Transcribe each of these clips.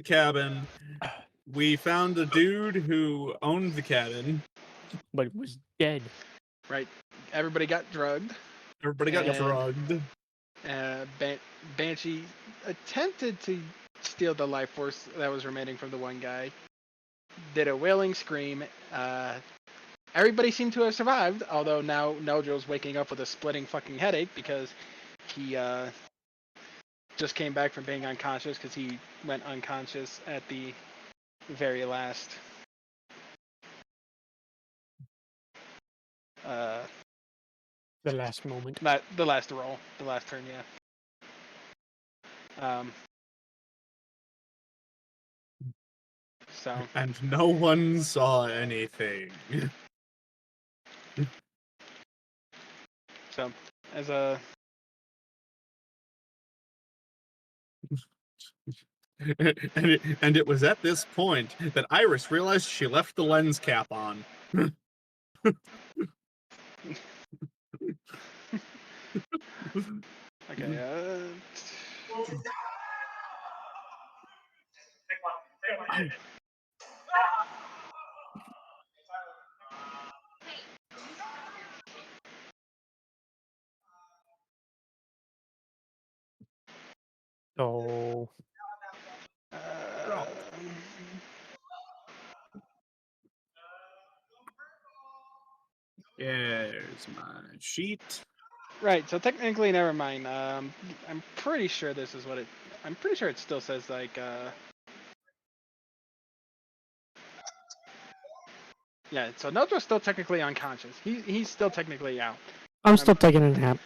cabin. We found a dude who owned the cabin. But was dead. Right. Everybody got drugged. Everybody got And- drugged. Banshee attempted to steal the life force that was remaining from the one guy. Did a wailing scream. Everybody seemed to have survived, although now Neljo's waking up with a splitting fucking headache because he just came back from being unconscious because he went unconscious at the very last The last moment. the last roll, the last turn, yeah. So. And no one saw anything. So, as a and it was at this point that Iris realized she left the lens cap on. okay. So Here's my sheet. Right. So technically, never mind. I'm pretty sure this is what it. I'm pretty sure it still says like. Yeah. So Neljo's still technically unconscious. He's still technically out. I'm still taking a nap.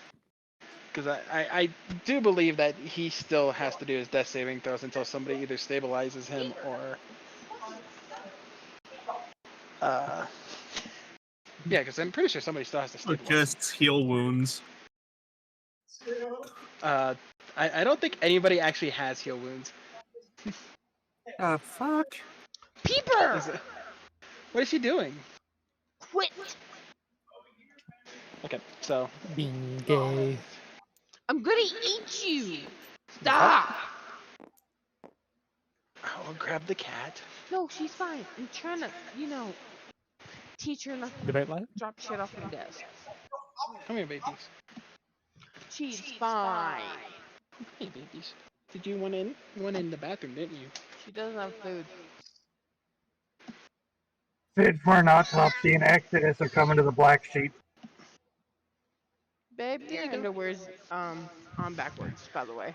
Because I do believe that he still has to do his death saving throws until somebody either stabilizes him or. Yeah, because I'm pretty sure somebody still has to stabilize. Just heal wounds. I don't think anybody actually has heal wounds. Fuck. Peeper! What is she doing? Quit! Okay, so. Being gay. I'm gonna eat you! Stop! I'll grab the cat. No, she's fine. I'm trying to, teach her not to Debate live? drop shit off my desk. Come here, babies. She's fine. Hey, babies. Did you want in? You went in the bathroom, didn't you? She doesn't have food. Fit for an autopsy and exodus of coming to the black sheep. Babe, your underwear's on backwards, by the way.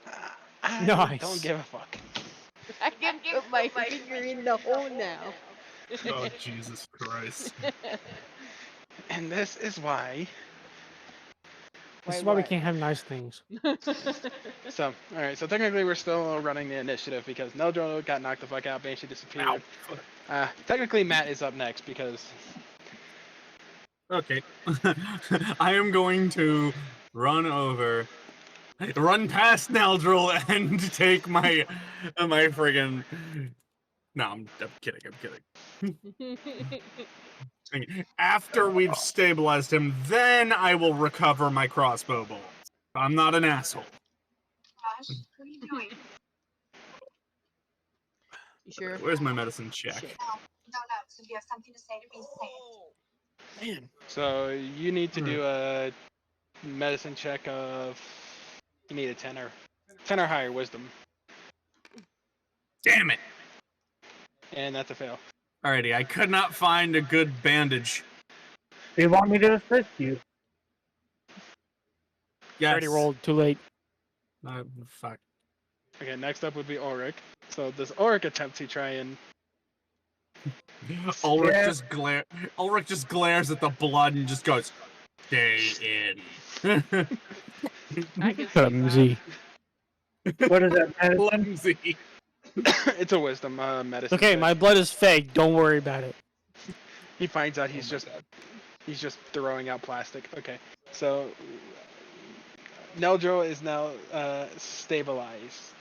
I Nice. don't give a fuck. I can put my finger in the hole now. Oh, Jesus Christ. And this is why. This is why we can't have nice things. So, alright, so technically we're still running the initiative because Neljo got knocked the fuck out, Banshee disappeared. Technically Matt is up next because. Okay. I am going to run past Neldril and take my friggin'. No, I'm kidding. After we've stabilized him, then I will recover my crossbow bolt. I'm not an asshole. Gosh, what are you doing? You sure? Where's my medicine check? No, so if you have something to say to me, say it. Man. So you need to do a medicine check of. You need a 10 or higher wisdom. Damn it! And that's a fail. Alrighty, I could not find a good bandage. Do you want me to assist you? Yes. Already rolled, too late. Fuck. Okay, next up would be Ulrich. So does Ulrich attempt to try and. Ulrich just glares at the blood and just goes, "Stay in." I can Clumsy. What is that? Clumsy. It's a wisdom medicine. Okay, check. my blood is fake. Don't worry about it. He finds out he's just throwing out plastic. Okay, so Neljo is now stabilized.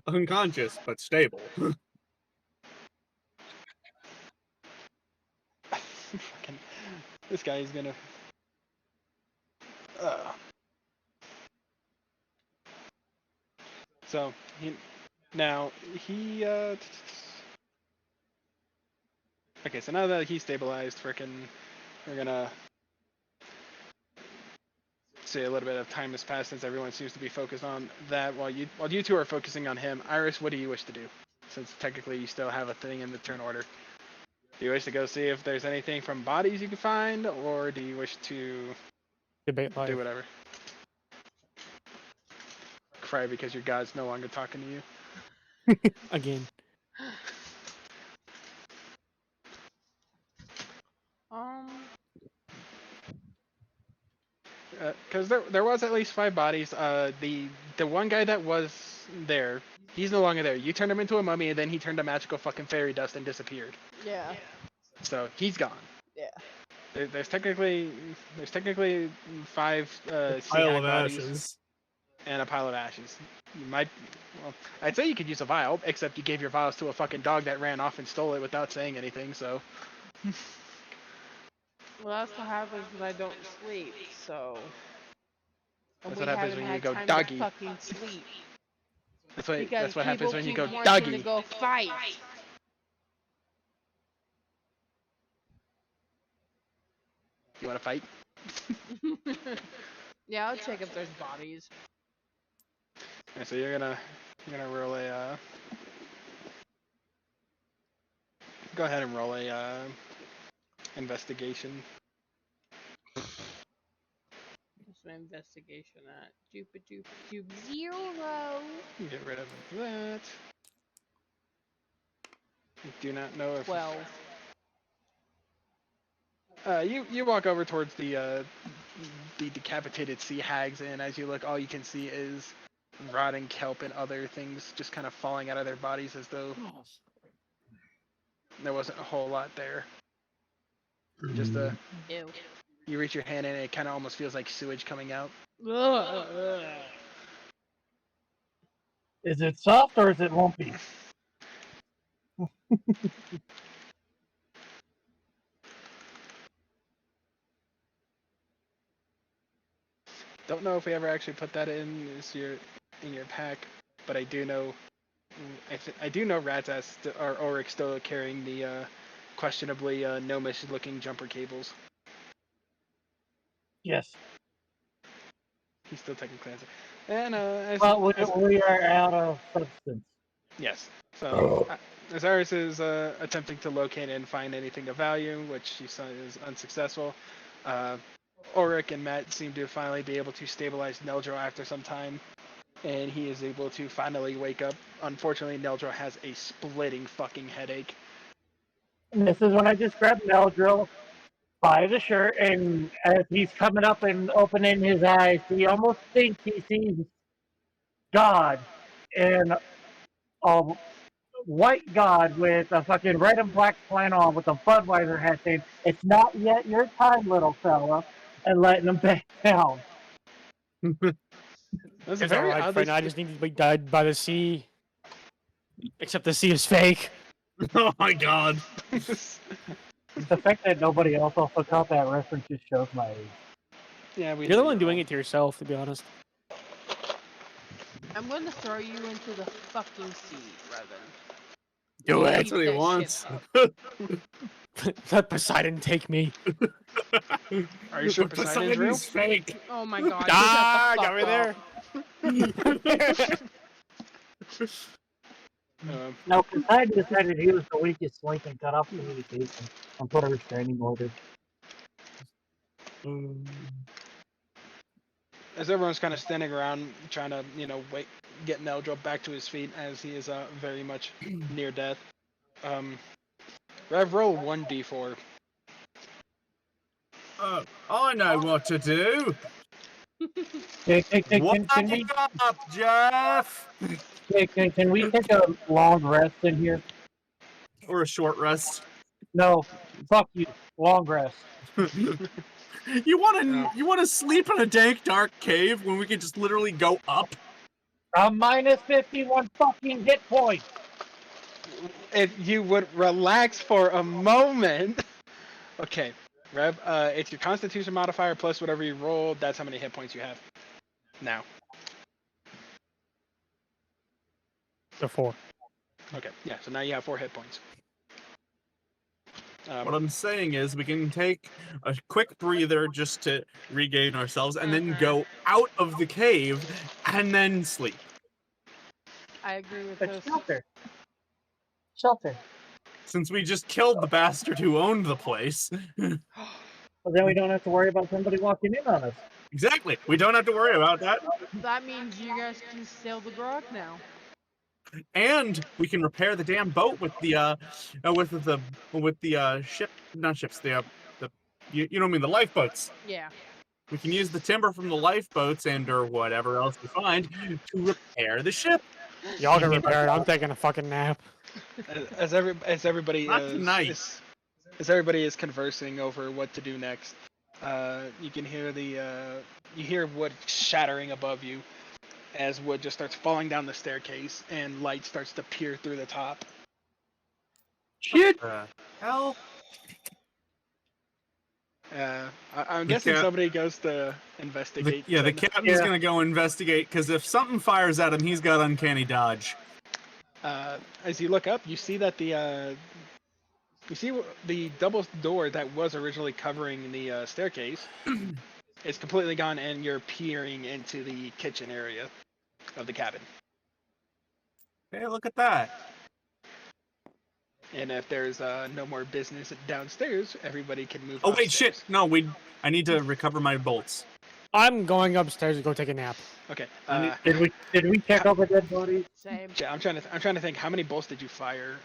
Unconscious, but stable. Fucking, this guy is gonna. So now he okay. So now that he's stabilized, we're gonna say a little bit of time has passed since everyone seems to be focused on that. While you two are focusing on him, Iris, what do you wish to do? Since technically you still have a thing in the turn order. Do you wish to go see if there's anything from bodies you can find, or do you wish to Debate do live. whatever? Cry because your god's no longer talking to you. Again. Because there was at least 5 bodies. The one guy that was there, he's no longer there. You turned him into a mummy, and then he turned to magical fucking fairy dust and disappeared. Yeah. So he's gone. Yeah. There's technically 5 sea Pile hag of bodies ashes. and a pile of ashes. You might, well, I'd say you could use a vial, except you gave your vials to a fucking dog that ran off and stole it without saying anything. So. Well, that's what happens when I don't sleep. So. And That's we what happens haven't when you had go time doggy. to fucking sleep That's because what happens people when you keep go wanting doggy. to go fight. You want to fight? Yeah, I'll check if there's bodies. Yeah, so you're gonna roll a go ahead and roll a investigation. What's my investigation at? Doop 0. Get rid of that. I do not know if 12. you walk over towards the decapitated sea hags, and as you look, all you can see is rotting kelp and other things just kind of falling out of their bodies as though there wasn't a whole lot there. Just Ew. you reach your hand in, and it kind of almost feels like sewage coming out. Ugh. Is it soft or is it lumpy? Don't know if we ever actually put that in your pack, but I do know I do know Razaz or Oryx still carrying the questionably gnomish looking jumper cables. Yes. He's still taking classes. And But we are out of substance. yes. So as Iris is attempting to locate and find anything of value, which she saw is unsuccessful, Ulrich and Matt seem to finally be able to stabilize Neldro after some time, and he is able to finally wake up. Unfortunately, Neldro has a splitting fucking headache. And this is when I just grabbed Meldrill by the shirt, and as he's coming up and opening his eyes, he almost thinks he sees God and a white God with a fucking red and black flannel on with a Budweiser hat saying, "It's not yet your time, little fella," and letting him back down. That's It's very alright, oddly. friend. I just need to be died by the sea. Except the sea is fake. Oh my god. The fact that nobody else also caught that reference just shows my age. Yeah, we You're know the one doing all. it to yourself, to be honest. I'm gonna throw you into the fucking sea, Revan. Do You it. That's keep what he that shit wants. up. Let Poseidon take me. Are you sure But Poseidon's real? Poseidon's fake. Oh my god, Ah, shut got me the fuck there. No, Poseidon decided he was the weakest link and cut off communication and put a restraining order. As everyone's kind of standing around trying to, get Neldro back to his feet as he is very much near death. Rev, roll 1d4. I know what to do. Can Wake we up, Jeff. can we take a long rest in here? Or a short rest. No, fuck you. Long rest. You want to sleep in a dank, dark cave when we could just literally go up? I'm minus 51 fucking hit points. If you would relax for a moment. Okay, Rev, it's your Constitution modifier plus whatever you roll. That's how many hit points you have. Now. So 4. Okay, yeah. So now you have 4 hit points. What I'm saying is we can take a quick breather just to regain ourselves and then go out of the cave and then sleep. I agree with But this. shelter. Since we just killed the bastard who owned the place. Well, then we don't have to worry about somebody walking in on us. Exactly. We don't have to worry about that. That means you guys can sail the grog now. And we can repair the damn boat with the ship, not ships, the you know what I mean, the lifeboats. Yeah. We can use the timber from the lifeboats and or whatever else we find to repair the ship. Y'all can repair it. I'm taking a fucking nap. As everybody Not tonight. as everybody is conversing over what to do next, you can hear you hear wood shattering above you as wood just starts falling down the staircase and light starts to peer through the top. Shit! Hell, I'm The guessing cat- somebody goes to investigate. the then. captain's Yeah. gonna go investigate because if something fires at him, he's got uncanny dodge. As you look up, you see that the double door that was originally covering the staircase is completely gone, and you're peering into the kitchen area of the cabin. Hey, look at that. And if there's no more business downstairs, everybody can move. Oh wait, upstairs. shit! No, I need to recover my bolts. I'm going upstairs to go take a nap. Okay. Did we check over dead bodies? Same. I'm trying to think. How many bolts did you fire?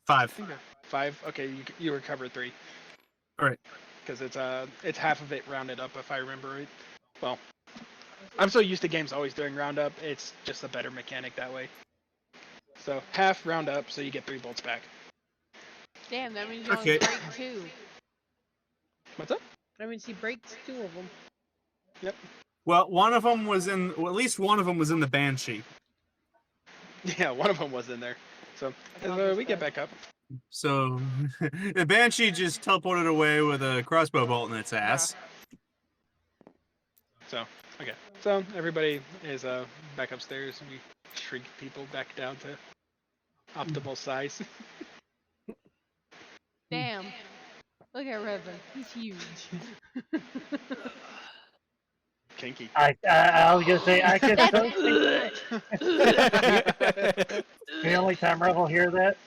5. 5. Okay, you recovered 3. All right. Because it's half of it rounded up, if I remember right. Well, I'm so used to games always doing round up. It's just a better mechanic that way. So half round up, so you get 3 bolts back. Damn, that means you Okay. only break 2. What's up? That means he breaks 2 of them. Yep. Well, one of them was at least one of them was in the Banshee. Yeah, one of them was in there. So as we get back up. So the Banshee just teleported away with a crossbow bolt in its ass. So okay. So everybody is back upstairs. We shrink people back down to optimal size. Damn. Look at Revan. He's huge. Kinky. I was gonna say I could. That's The only time Rev will hear that,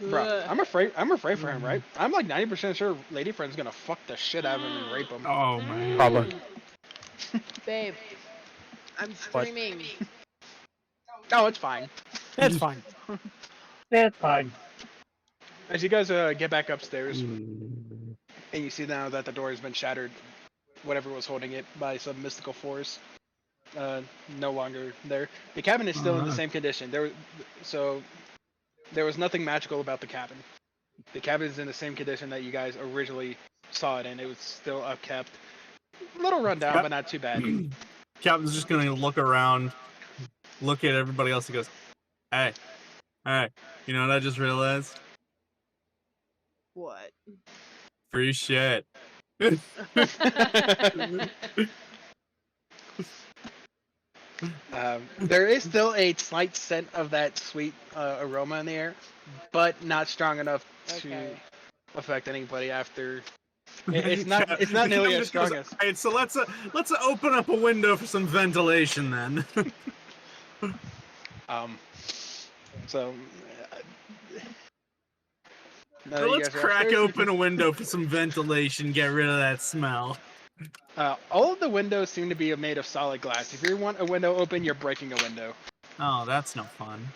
Bro, I'm afraid for him, right? I'm like 90% sure Lady Friend's gonna fuck the shit out of him and rape him. Oh my. Probably. Babe, I'm streaming. Oh, it's fine. It's fine. that's fine. As you guys get back upstairs, and you see now that the door has been shattered, whatever was holding it by some mystical force, no longer there. The cabin is still in the same condition. There was nothing magical about the cabin. The cabin is in the same condition that you guys originally saw it in. It was still upkept. A little run down, but not too bad. Captain's just gonna look around, look at everybody else. He goes, "Hey, you know what I just realized? What? Free shit." There is still a slight scent of that sweet aroma in the air, but not strong enough to Okay. affect anybody after. It's not nearly as strong as. Alright, so let's open up a window for some ventilation then. So. now that So you let's guys are crack upstairs, open a window for some ventilation, get rid of that smell. all of the windows seem to be made of solid glass. If you want a window open, you're breaking a window. Oh, that's no fun.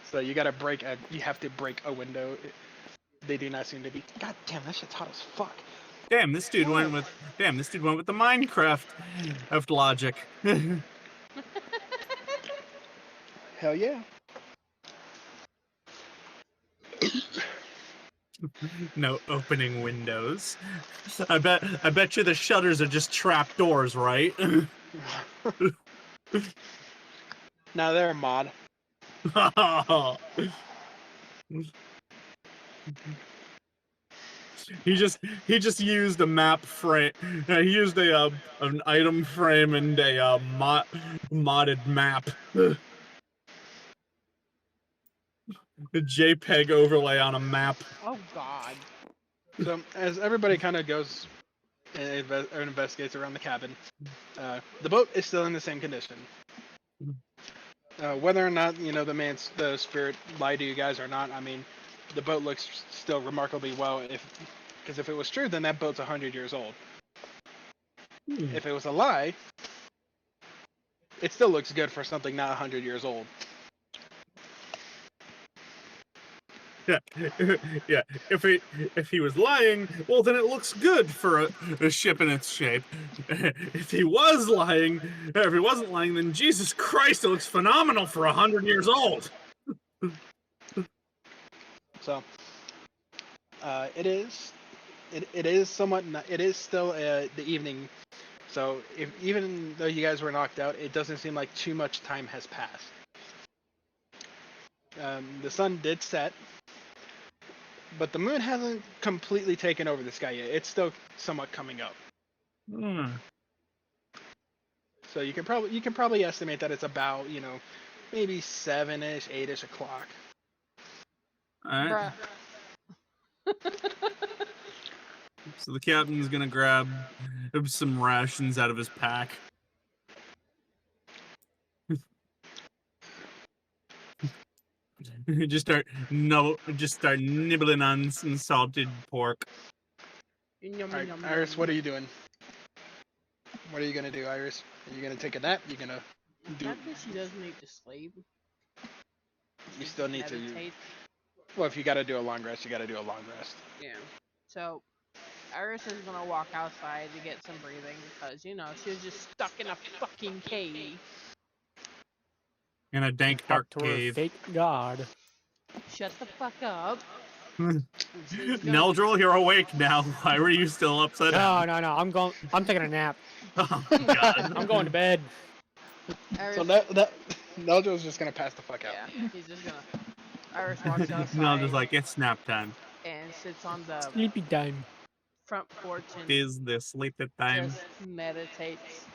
So you have to break a window. They do not seem to be. God damn, that shit's hot as fuck. Damn, this dude went with the Minecraft logic. Hell yeah. No opening windows. I bet you the shutters are just trap doors, right? Now they're a mod. He just used a map frame. He used an item frame and a modded map. A JPEG overlay on a map. Oh God. So as everybody kind of goes and investigates around the cabin, the boat is still in the same condition. Whether or not the spirit lied to you guys or not, I mean, the boat looks still remarkably well. Because if it was true, then that boat's 100 years old. If it was a lie, it still looks good for something not 100 years old. Yeah, yeah. If he was lying, well, then it looks good for a ship in its shape. If he was lying, if he wasn't lying, then Jesus Christ, it looks phenomenal for 100 years old. So, it is somewhat. It is still the evening. So even though you guys were knocked out, it doesn't seem like too much time has passed. The sun did set, but the moon hasn't completely taken over the sky yet. It's still somewhat coming up. So you can probably estimate that it's about maybe 7-ish, 8-ish o'clock. Alright. So the captain's gonna grab some rations out of his pack. just start nibbling on some salted pork. Alright, Iris, what are you doing? What are you gonna do, Iris? Are you gonna take a nap? You gonna do? Not that she doesn't need to sleep. You still need to. Meditate. Well, if you gotta do a long rest, you gotta do a long rest. Yeah. So, Iris is gonna walk outside to get some breathing because she was just stuck in a fucking cave. In a dank, Talk dark to her cave. fake god. Shut the fuck up. Neldril, you're awake now. Why were you still upside down? No. I'm taking a nap. Oh, God. I'm going to bed. Iris, So that Neldril's just gonna pass the fuck out. yeah, he's just gonna. Iris walks outside Neldra's like, it's nap time. and sits on the Sleepy time. front porch and Is the sleepy time? just meditates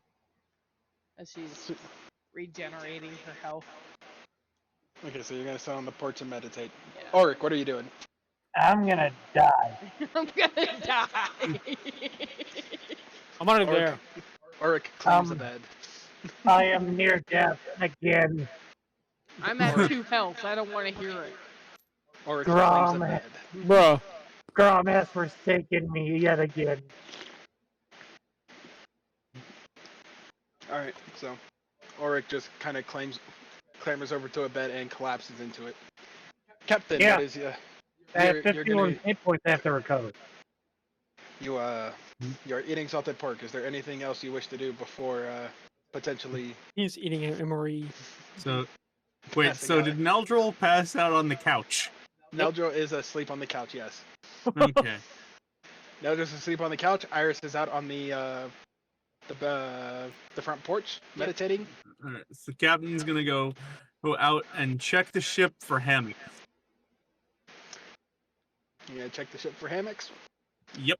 as she's regenerating her health. Okay, so you're gonna sit on the porch and meditate. Yeah. Auric, what are you doing? I'm gonna die. I'm gonna die. I'm already there. Auric claims the bed. I am near death again. I'm at 2 health. I don't want to hear it. Auric claims the Grom. bed. Bruh. Grom has forsaken me yet again. Alright, so Auric just kind of clambers over to a bed and collapses into it. Captain, Yeah. what is I have you're 51 gonna hit points after recover. you're eating salted pork. Is there anything else you wish to do before potentially He's eating an MRE. So, wait, passing so out? did Neldril pass out on the couch? Neldril is asleep on the couch, yes. Okay. Neldril's asleep on the couch. Iris is out on the front porch meditating. Alright, so the captain's gonna go out and check the ship for hammocks. You gonna check the ship for hammocks? Yep.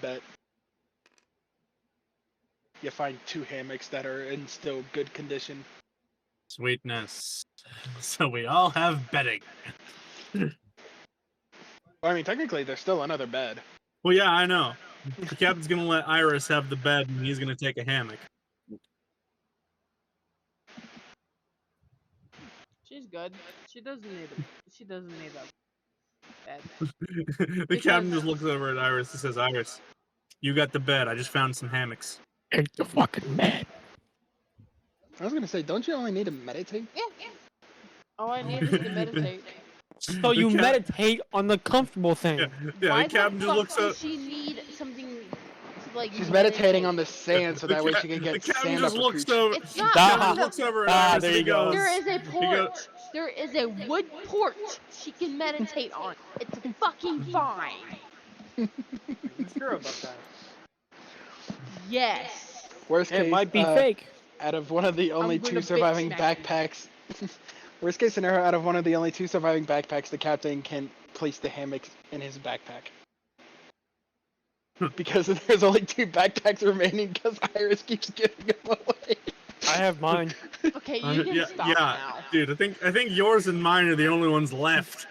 Bet. You find 2 hammocks that are in still good condition. Sweetness. So we all have bedding. Well, I mean, technically, there's still another bed. Well, yeah, I know. The captain's gonna let Iris have the bed, and he's gonna take a hammock. She's good. She doesn't need a bed. The captain just looks over at Iris and says, "Iris, you got the bed. I just found some hammocks." Take the fucking bed. I was gonna say, don't you only need to meditate? Yeah. All I need is to meditate. So you meditate on the comfortable thing. Yeah. Why The captain the just fuck looks does up. she need something to, like? She's meditating on the meditate? sand so that way she can The get captain sand just up her looks cooch. over. It's not. Ah, Captain no, looks over at Ah, Iris there and he you go. goes. There is a He porch. goes, There is a wood porch she can meditate on. It's fucking fine. You sure about that? Yes. Worst It case, might be fake. out of one of the only gonna 2 bitch surviving smack you. backpacks. Worst case scenario, out of one of the only 2 surviving backpacks, the captain can place the hammock in his backpack. because there's only 2 backpacks remaining because Iris keeps giving them away. I have mine. Okay, you can stop now. dude. I think yours and mine are the only ones left.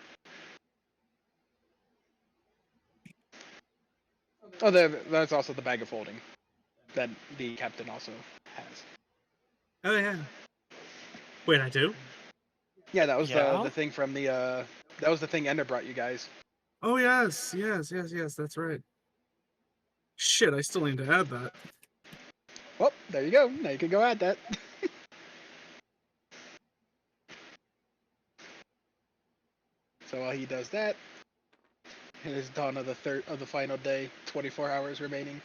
Oh, that's also the bag of holding that the captain also has. Oh yeah. Wait, I do? Yeah, that was Yeah? the thing from the that was the thing Ender brought you guys. Oh yes. That's right. Shit, I still need to add that. Well, there you go. Now you can go add that. So while he does that, it is dawn of the final day. 24 hours remaining.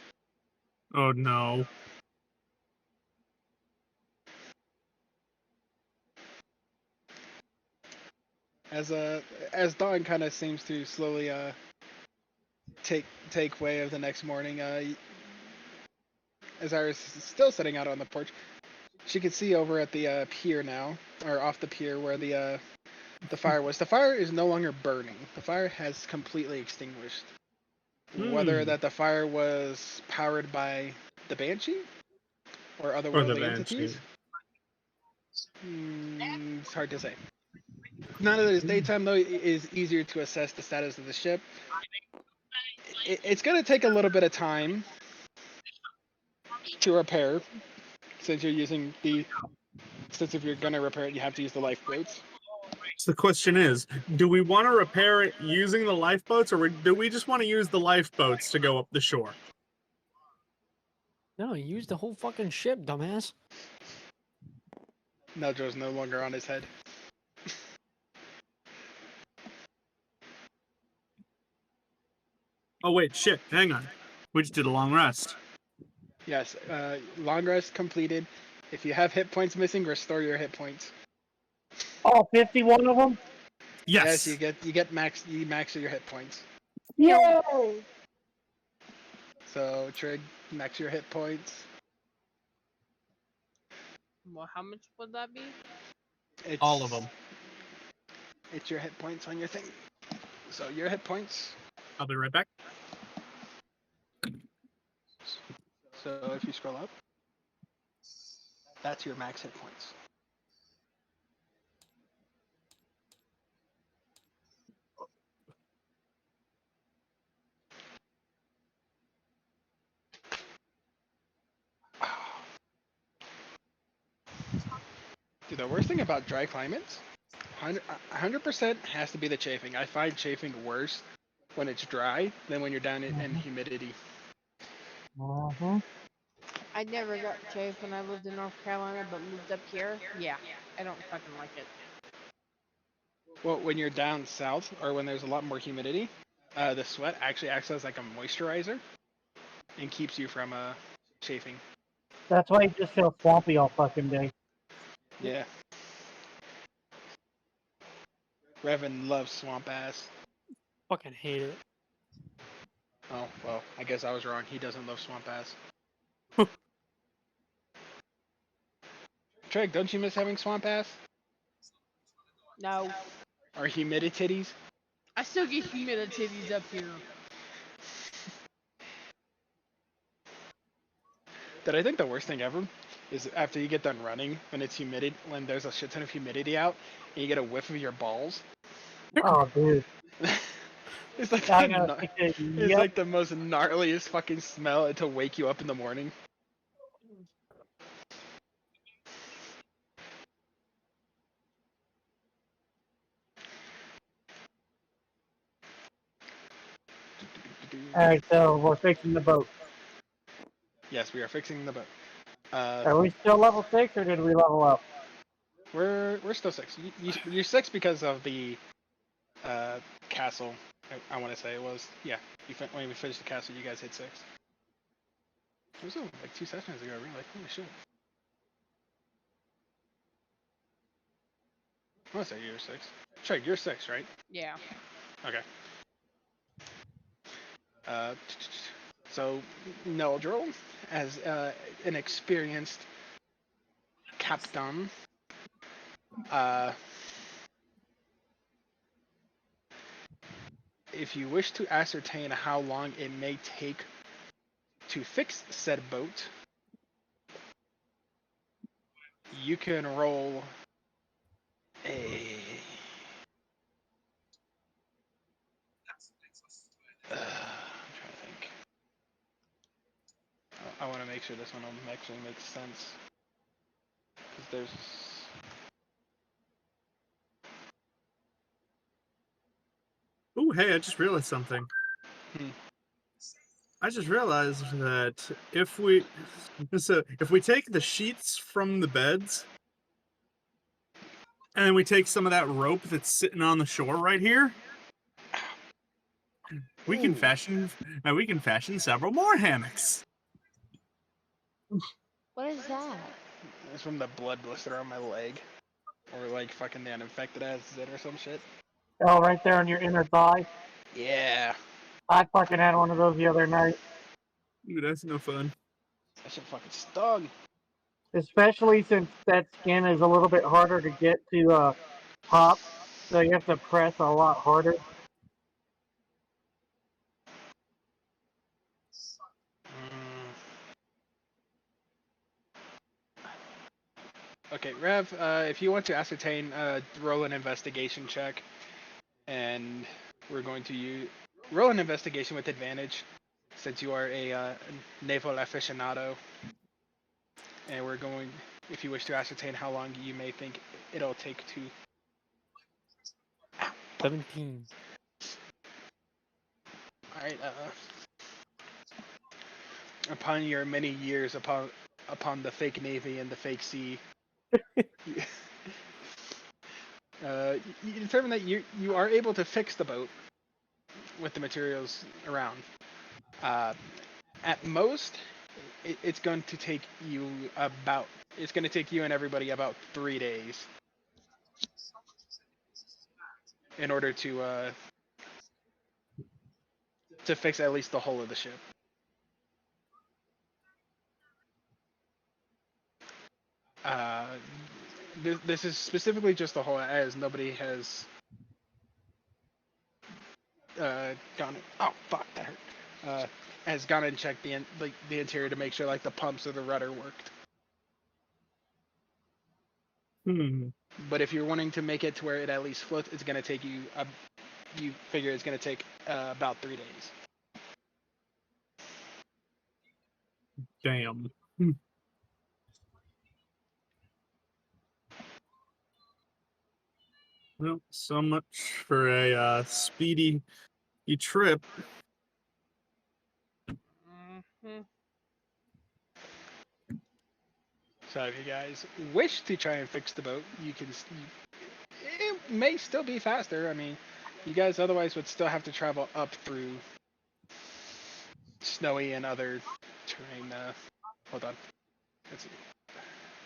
Oh no. As dawn kind of seems to slowly take way of the next morning, as Iris is still sitting out on the porch, she could see over at the pier now, or off the pier where the fire was. The fire is no longer burning. The fire has completely extinguished. Whether that the fire was powered by the Banshee or Or the otherworldly Banshee. entities, it's hard to say. Now that it's daytime, though, it is easier to assess the status of the ship. It's going to take a little bit of time to repair, since you're using since if you're going to repair it, you have to use the lifeboats. So the question is, do we want to repair it using the lifeboats, or do we just want to use the lifeboats to go up the shore? No, use the whole fucking ship, dumbass. Neljo's no longer on his head. Oh wait, shit, hang on. We just did a long rest. Yes, long rest completed. If you have hit points missing, restore your hit points. All 51 of them? Yes. You get max your hit points. Yay! So Trig, max your hit points. Well, how much would that be? It's, All of them. It's your hit points on your thing. So your hit points. I'll be right back. So if you scroll up, that's your max hit points. Dude, the worst thing about dry climates, 100% has to be the chafing. I find chafing worse when it's dry than when you're down in humidity. Uh-huh. I never got chafed when I lived in North Carolina, but moved up here. Yeah, I don't fucking like it. Well, when you're down south or when there's a lot more humidity, the sweat actually acts as like a moisturizer and keeps you from chafing. That's why you just feel swampy all fucking day. Yeah. Revan loves swamp ass. Fucking hate it. Oh, well, I guess I was wrong. He doesn't love swamp ass. Treg, don't you miss having swamp ass? No, Or humidititties? I still get humidities up here. That I think the worst thing ever is after you get done running, when it's humid, when there's a shit ton of humidity out, and you get a whiff of your balls. Oh, dude. It's like I gotta think that, it's yep. like the most gnarliest fucking smell to wake you up in the morning. Alright, so we're fixing the boat. Yes, we are fixing the boat. Are we still level 6 or did we level up? We're still 6. You're 6 because of the castle. I want to say it was. Yeah, when we finished the castle, you guys hit 6. It was like 2 sessions ago, really. Holy shit. I want to say you're 6. Treg, you're 6, right? Yeah. Okay. So Neldril, as an experienced captain, if you wish to ascertain how long it may take To fix said boat, you can roll a. I'm trying to think. I want to make sure this one actually makes sense. Because there's. Ooh, hey, I just realized something. Hmm. I just realized that if we take the sheets from the beds and then we take some of that rope that's sitting on the shore right here, we can Ooh. fashion several more hammocks. What is that? It's from the blood blister on my leg. Or like fucking the uninfected as it or some shit. Oh, right there on your inner thigh. Yeah. I fucking had one of those the other night. Ooh, that's no fun. That shit fucking stung. Especially since that skin is a little bit harder to get to pop. So you have to press a lot harder. Mm. Okay, Rev, if you want to ascertain, roll an investigation check. And we're going to roll an investigation with advantage, since you are a naval aficionado. And we're going, if you wish to ascertain how long you may think it'll take to. 17. Alright, upon your many years upon the fake navy and the fake sea, you determine that you are able to fix the boat with the materials around. At most, it's going to take you and everybody about 3 days in order to fix at least the hull of the ship. This is specifically just the hull, as nobody has gone. Oh fuck, that hurt. Has gone and checked the interior to make sure like the pumps or the rudder worked. But if you're wanting to make it to where it at least floats, it's going to take you. You figure it's going to take about 3 days. Damn. Well, so much for a speedy trip. Mm-hmm. So if you guys wish to try and fix the boat, you can. It may still be faster. I mean, you guys otherwise would still have to travel up through snowy and other terrain. Hold on. Let's see.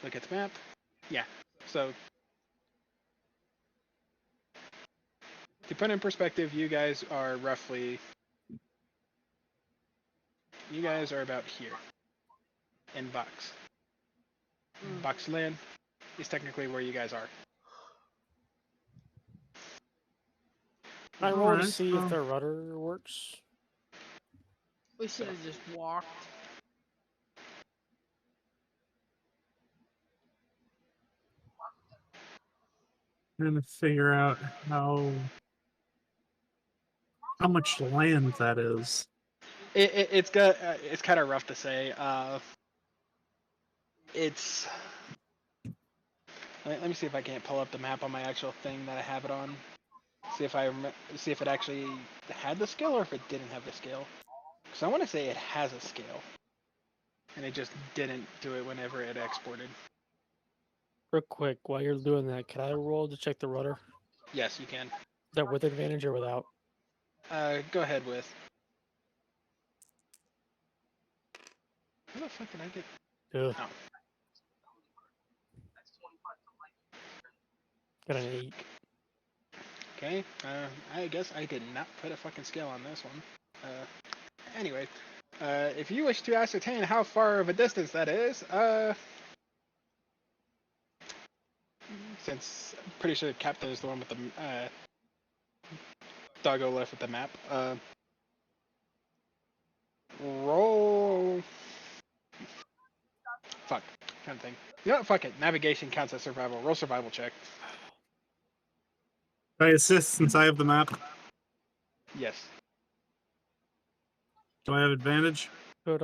Look at the map. Yeah. So to put in perspective, you guys are about here in Box. Box Land is technically where you guys are. I roll to Alright, see if the rudder works. We should have just walked. trying to figure out how much land that is. It's kind of rough to say. It's let me see if I can't pull up the map on my actual thing that I have it on. See if it actually had the scale or if it didn't have the scale. Because I want to say it has a scale, and it just didn't do it whenever it exported. Real quick, while you're doing that, can I roll to check the rudder? Yes, you can. Is that with advantage or without? Go ahead with. How the fuck did I get? Ugh. Oh. Got an 8. Okay. I guess I did not put a fucking scale on this one. Anyway, if you wish to ascertain how far of a distance that is, since I'm pretty sure the captain is the one with the doggo left with the map. Roll. Fuck. Kind of thing. You know what? Fuck it. Navigation counts as survival. Roll survival check. Can I assist since I have the map? Yes. Do I have advantage? But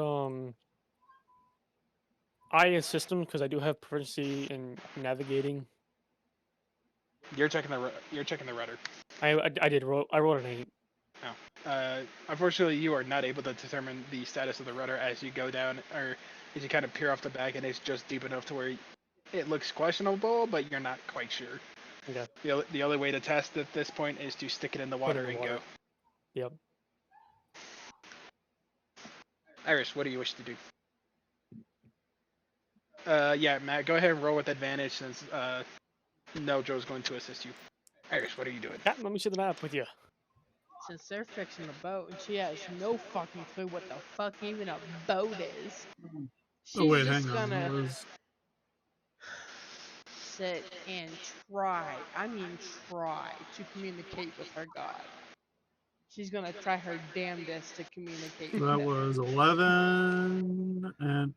I assist him because I do have proficiency in navigating. You're checking the rudder. I did roll. I rolled an 8. Unfortunately, you are not able to determine the status of the rudder as you go down, or as you kind of peer off the back, and it's just deep enough to where it looks questionable, but you're not quite sure. Okay. The only way to test at this point is to stick it in the Put it water in the and water. go. Yep. Iris, what do you wish to do? Yeah, Matt, go ahead and roll with advantage since Nojo's going to assist you. Iris, what are you doing? Captain, let me see the map with you. Since they're fixing the boat and she has no fucking clue what the fuck even a boat is, she's Oh wait, just hang on. gonna It was- sit and try, I mean try, to communicate with her god. She's gonna try her damnedest to communicate with That him. was 11 and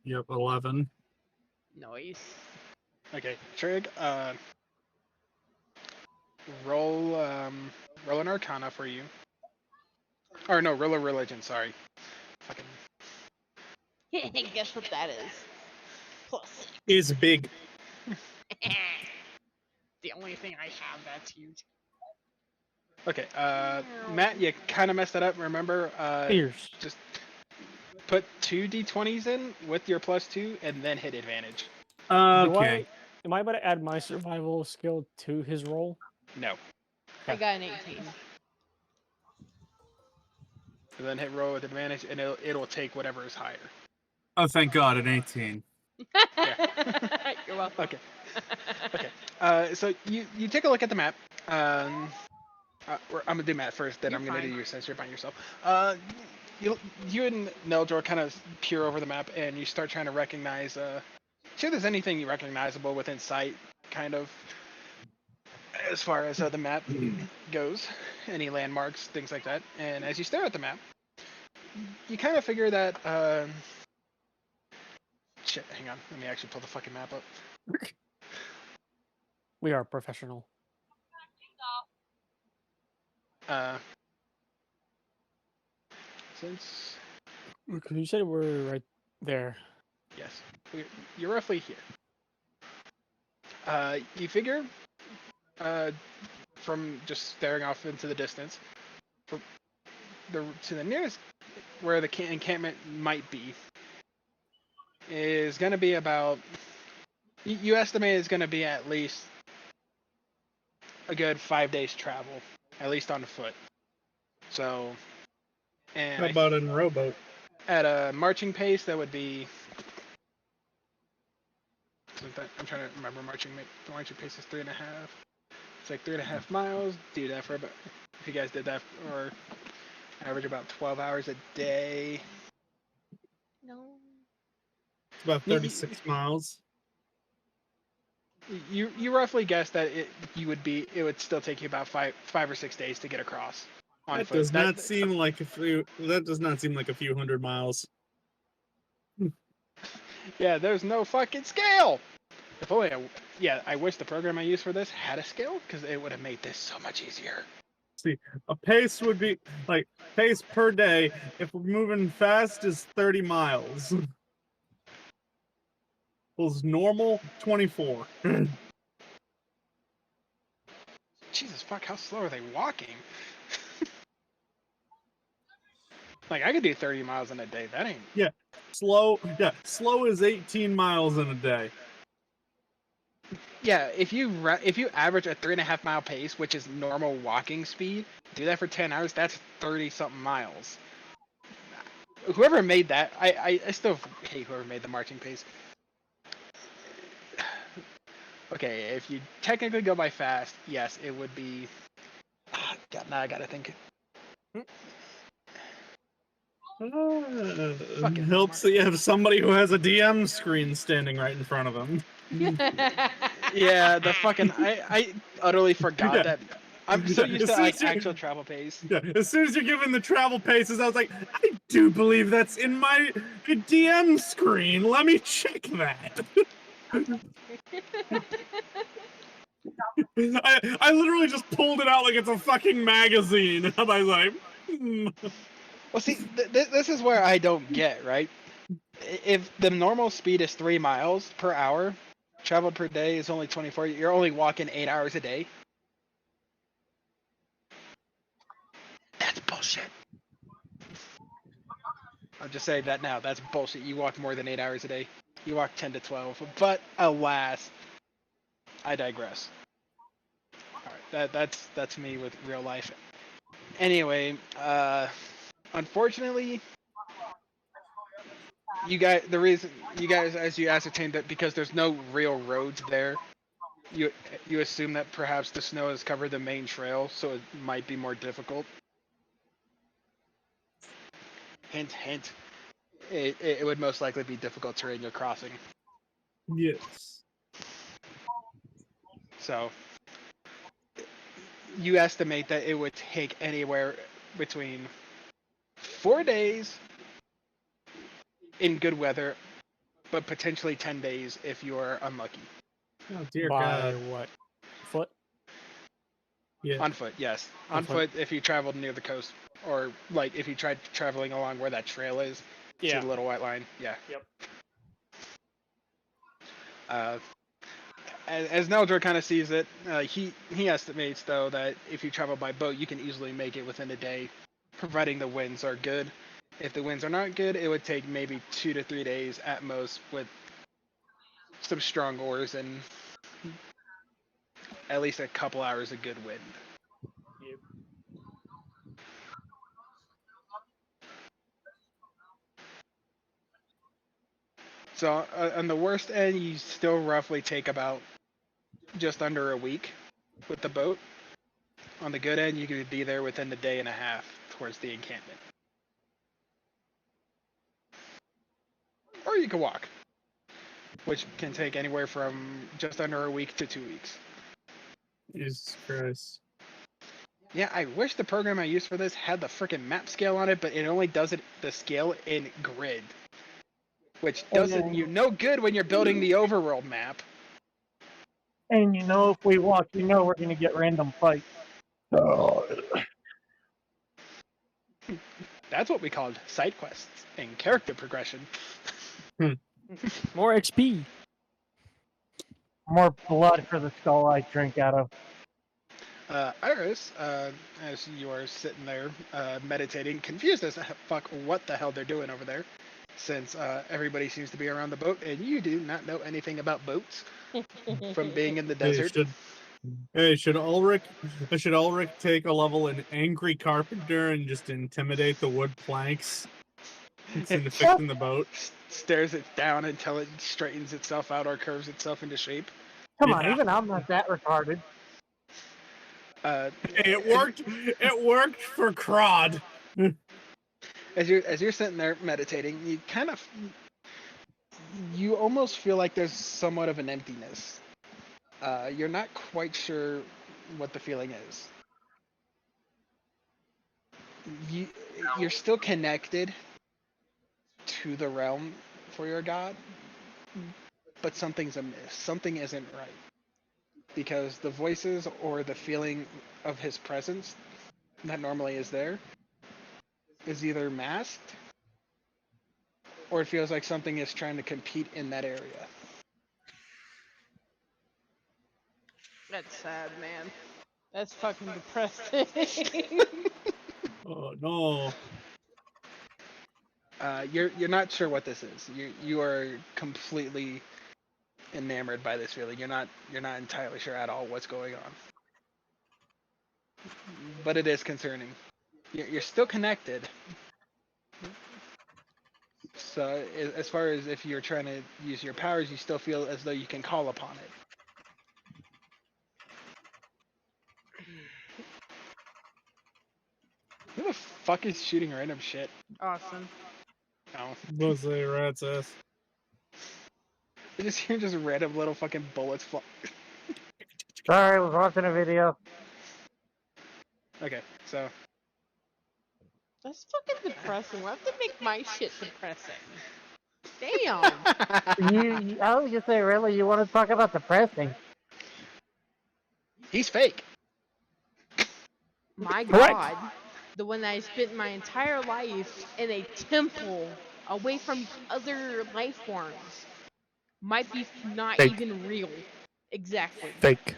yep, 11. Nice. Okay, Trig, roll an Arcana for you. Or no, roll a religion. Sorry. Fucking. Guess what that is? +6. Is big. The only thing I have that's huge. Okay, Matt, you kind of messed that up. Remember, Ears. just put 2 d20s in with your +2, and then hit advantage. Okay. Am I able to add my survival skill to his roll? No. I got an 18. And then hit roll with advantage, and it'll take whatever is higher. Oh, thank God, an 18. You're welcome. Okay. Okay. So you take a look at the map. I'm gonna do Matt first, then You're I'm gonna do fine. you since you're by yourself. You and Neldor kind of peer over the map, and you start trying to recognize. See if there's anything recognizable within sight, kind of, as far as the map goes. Any landmarks, things like that. And as you stare at the map, you kind of figure that. Shit, hang on. Let me actually pull the fucking map up. We are professional. Since Because you said we're right there. yes, you're roughly here. You figure, from just staring off into the distance, to the nearest where the encampment might be is going to be about. You estimate it's going to be at least a good 5 days travel, at least on foot. So, and How about in rowboat? at a marching pace, that would be. I'm trying to remember the marching pace is 3.5. It's like 3.5 miles. Do that for about. If you guys did that, or average about 12 hours a day. No. It's about 36 miles. You roughly guess that it would still take you about five or 6 days to get across on That foot. does not seem like that does not seem like a few hundred miles. Yeah, there's no fucking scale. If only I wish the program I used for this had a scale, because it would have made this so much easier. See, a pace would be like pace per day. If we're moving fast, is 30 miles. Was normal 24. Jesus fuck, how slow are they walking? Like, I could do 30 miles in a day. That ain't. Slow. Yeah, slow is 18 miles in a day. Yeah, if you average a 3.5 mile pace, which is normal walking speed, do that for 10 hours. That's 30 something miles. Whoever made that, I still hate whoever made the marching pace. Okay, if you technically go by fast, yes, it would be. God, now I gotta think. Fucking Helps that you have somebody who has a DM screen standing right in front of them. Yeah, the fucking I utterly forgot Yeah. that I'm so used to As soon like as you- actual travel pace. Yeah, as soon as you're given the travel paces, I was like, I do believe that's in my DM screen. Let me check that. I literally just pulled it out like it's a fucking magazine. And I was like, Well, see, this is where I don't get, right? If the normal speed is 3 miles per hour, traveled per day is only 24, you're only walking 8 hours a day. That's bullshit. I'll just say that now. That's bullshit. You walk more than 8 hours a day. You walk 10 to 12. But alas, I digress. Alright, that's me with real life. Anyway, unfortunately, the reason you guys, as you ascertained that because there's no real roads there, you assume that perhaps the snow has covered the main trail, so it might be more difficult. Hint, hint. It would most likely be difficult terrain you're crossing. yes. So you estimate that it would take anywhere between 4 days in good weather, but potentially 10 days if you are unlucky. Oh dear By God. what? Foot? Yeah. On foot, yes. On On foot. foot if you traveled near the coast, or like if you tried traveling along where that trail is. Yeah. See the little white line? Yeah. Yep. As Neldra kind of sees it, he estimates though that if you travel by boat, you can easily make it within a day, providing the winds are good. If the winds are not good, it would take maybe 2 to 3 days at most, with some strong oars and at least a couple hours of good wind. Yep. So on the worst end, you still roughly take about just under a week with the boat. On the good end, you could be there within a day and a half towards the encampment. Or you can walk, which can take anywhere from just under a week to 2 weeks. Jesus Christ. Yeah, I wish the program I used for this had the freaking map scale on it, but it only does it the scale in grid, which doesn't you no good when you're building the overworld map. And if we walk, we're gonna get random fights. Oh. That's what we called side quests and character progression. More XP. More blood for the skull I drink out of. Iris, as you are sitting there meditating, confused as fuck what the hell they're doing over there, since everybody seems to be around the boat and you do not know anything about boats from being in the desert. Should Ulrich take a level in Angry Carpenter and just intimidate the wood planks instead of fixing the boat? Stares it down until it straightens itself out or curves itself into shape. Come on, Yeah. even I'm not that retarded. Uh, Hey, it worked. It worked for Crod. as you're sitting there meditating, you almost feel like there's somewhat of an emptiness. You're not quite sure what the feeling is. You're still connected to the realm for your god, but something's amiss. Something isn't right. Because the voices or the feeling of his presence that normally is there is either masked or it feels like something is trying to compete in that area. That's sad, man. That's fucking depressing. Oh no. You're not sure what this is. You are completely enamored by this feeling. You're not entirely sure at all what's going on. But it is concerning. You're still connected. So as far as if you're trying to use your powers, you still feel as though you can call upon it. Who the fuck is shooting random shit? Awesome. No. Mostly rat's ass. I just hear just random little fucking bullets fly. Sorry, I was watching a video. Okay, so That's fucking depressing. Why have to make my shit depressing? Damn. I was gonna say, really, you want to talk about depressing? he's fake. My Correct. God. The one that I spent my entire life in a temple away from other life forms might be not Fake. even real. Exactly. Fake.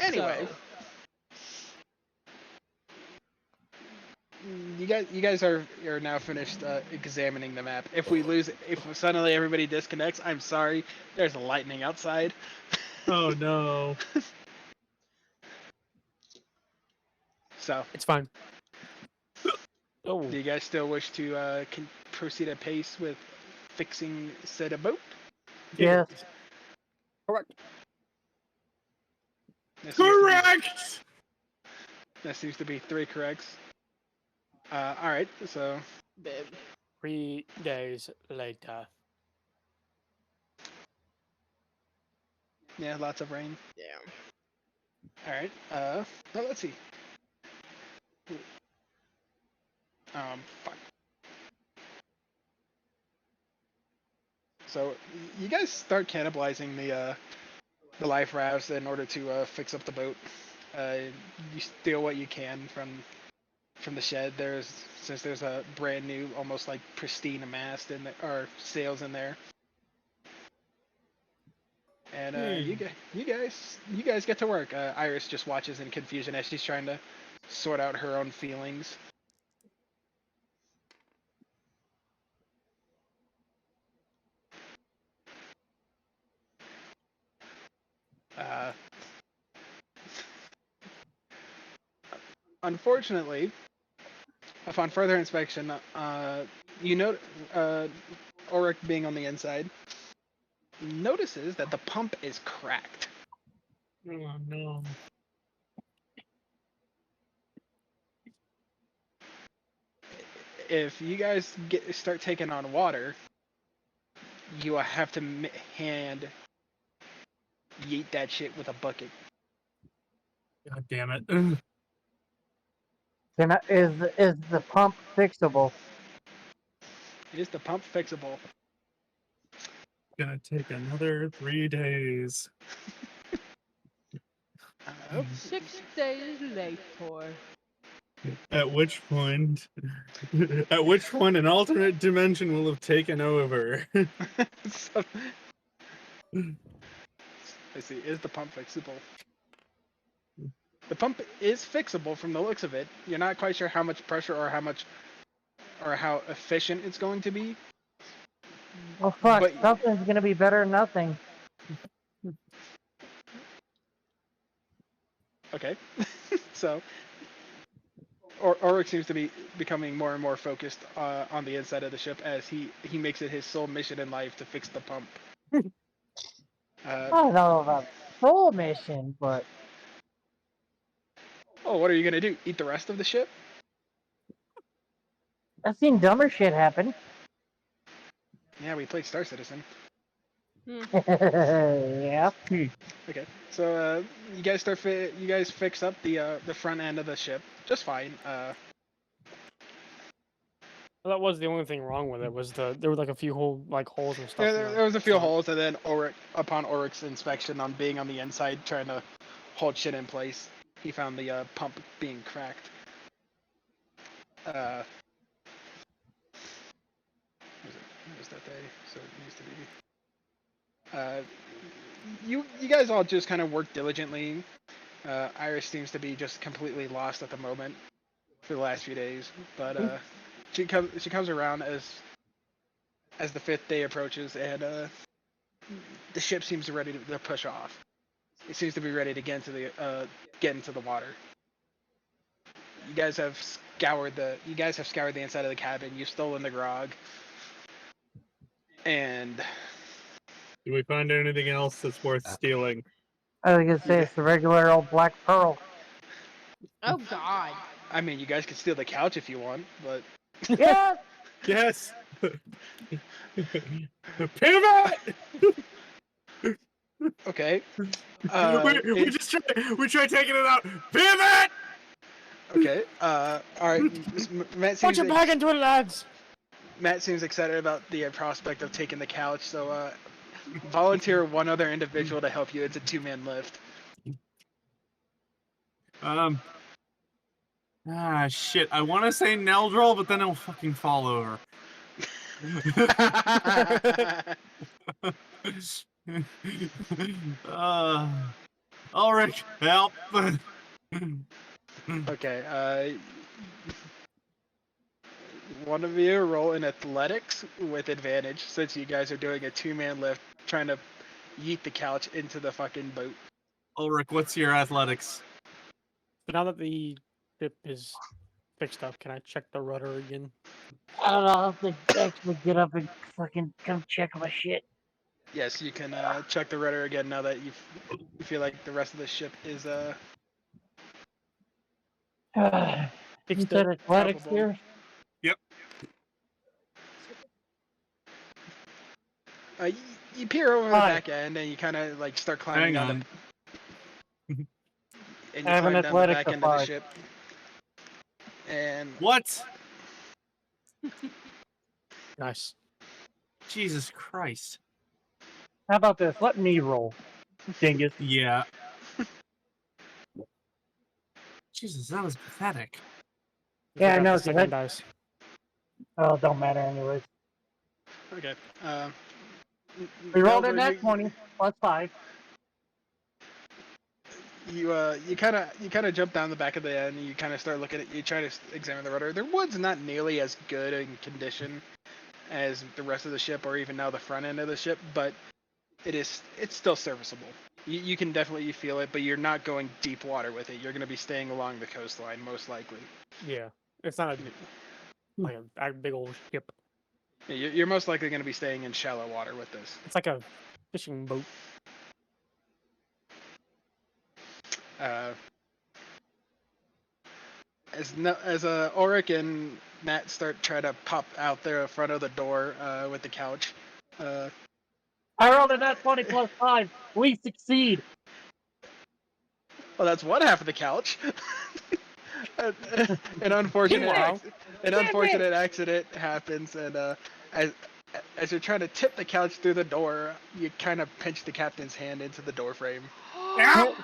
Anyway, So, you guys are now finished examining the map. If we lose, if suddenly everybody disconnects, I'm sorry. There's lightning outside. Oh no. So, It's fine. Oh, do you guys still wish to proceed at pace with fixing said boat? Yes. correct. Correct. That seems to be 3 corrects. All right, so 3 days later. yeah, lots of rain. yeah. All right. Now let's see. Fuck. So you guys start cannibalizing the life rafts in order to fix up the boat. You steal what you can from the shed. Since there's a brand new, almost like pristine mast in or sails in there. And you guys get to work. Iris just watches in confusion as she's trying to sort out her own feelings. Uh, Unfortunately, upon further inspection, you note Ulrich being on the inside notices that the pump is cracked. Oh no. If you guys start taking on water, you will have to hand yeet that shit with a bucket. God damn it. Is the pump fixable? Is the pump fixable? Gonna take another 3 days. Uh, 6 days later. At which point an alternate dimension will have taken over. so, let's see. Is the pump fixable? The pump is fixable from the looks of it. You're not quite sure how much pressure or how efficient it's going to be. Well, fuck, But something's gonna be better than nothing. okay, so Ulrich seems to be becoming more and more focused on the inside of the ship as he makes it his sole mission in life to fix the pump. I don't know about full mission, but Oh, what are you gonna do? Eat the rest of the ship? I've seen dumber shit happen. Yeah, we played Star Citizen. Yeah. Okay, so you guys you guys fix up the front end of the ship just fine. Well, that was the only thing wrong with it. Was there were like a few holes and stuff. Yeah, in there the was a few front. holes, and then upon Ulrich's inspection on being on the inside trying to hold shit in place, he found the pump being cracked. What was that day? So it needs to be. You guys all just kind of work diligently. Iris seems to be just completely lost at the moment for the last few days, but she comes around as the 5th day approaches, and the ship seems ready to push off. It seems to be ready to get into the water. You guys have scoured the inside of the cabin. You've stolen the grog, and Do we find anything else that's worth stealing? I was gonna say it's the regular old black pearl. Oh God. I mean, you guys could steal the couch if you want, but Yes. Yes. Pivot. Okay. we just try taking it out. Pivot. Okay. All right. Matt Punch seems it back into it, lads. Matt seems excited about the prospect of taking the couch. So volunteer one other individual to help you. It's a 2-man lift. Shit. I want to say Neldril, but then it'll fucking fall over. Ulrich, help. Okay. One of you roll in athletics with advantage since you guys are doing a 2-man lift trying to yeet the couch into the fucking boat. Ulrich, what's your athletics? So now that the ship is fixed up, can I check the rudder again? I don't know. I'll have to actually get up and fucking come check my shit. Yes, you can check the rudder again now that you feel like the rest of the ship is You Fixed said up. athletics Palpable. here? Yep. you peer over the Hi. back end and you kind of like start Hang climbing on. and I you have an climb down the athletics back of end of the 5. ship. And What? Nice. Jesus Christ. How about this? Let me roll. Dingus. Yeah. Jesus, that was pathetic. Yeah, I forgot know, the 'cause second that- dice. Oh, it don't matter anyways. okay, We rolled a Neldor, net 20 plus 5. you kind of jump down the back of the end and you kind of start looking at you try to examine the rudder. The wood's not nearly as good in condition as the rest of the ship or even now the front end of the ship, but it's still serviceable. You can definitely feel it, but you're not going deep water with it. You're going to be staying along the coastline most likely. Yeah. It's not like a big old ship. You're most likely going to be staying in shallow water with this. It's like a fishing boat. Uh, as Ulrich and Matt start trying to pop out there in front of the door with the couch. I rolled a net 20 plus 5. We succeed. Well, that's one half of the couch. an Meanwhile- unfortunate accident happens, and as you're trying to tip the couch through the door, you kind of pinch the captain's hand into the door frame. Hold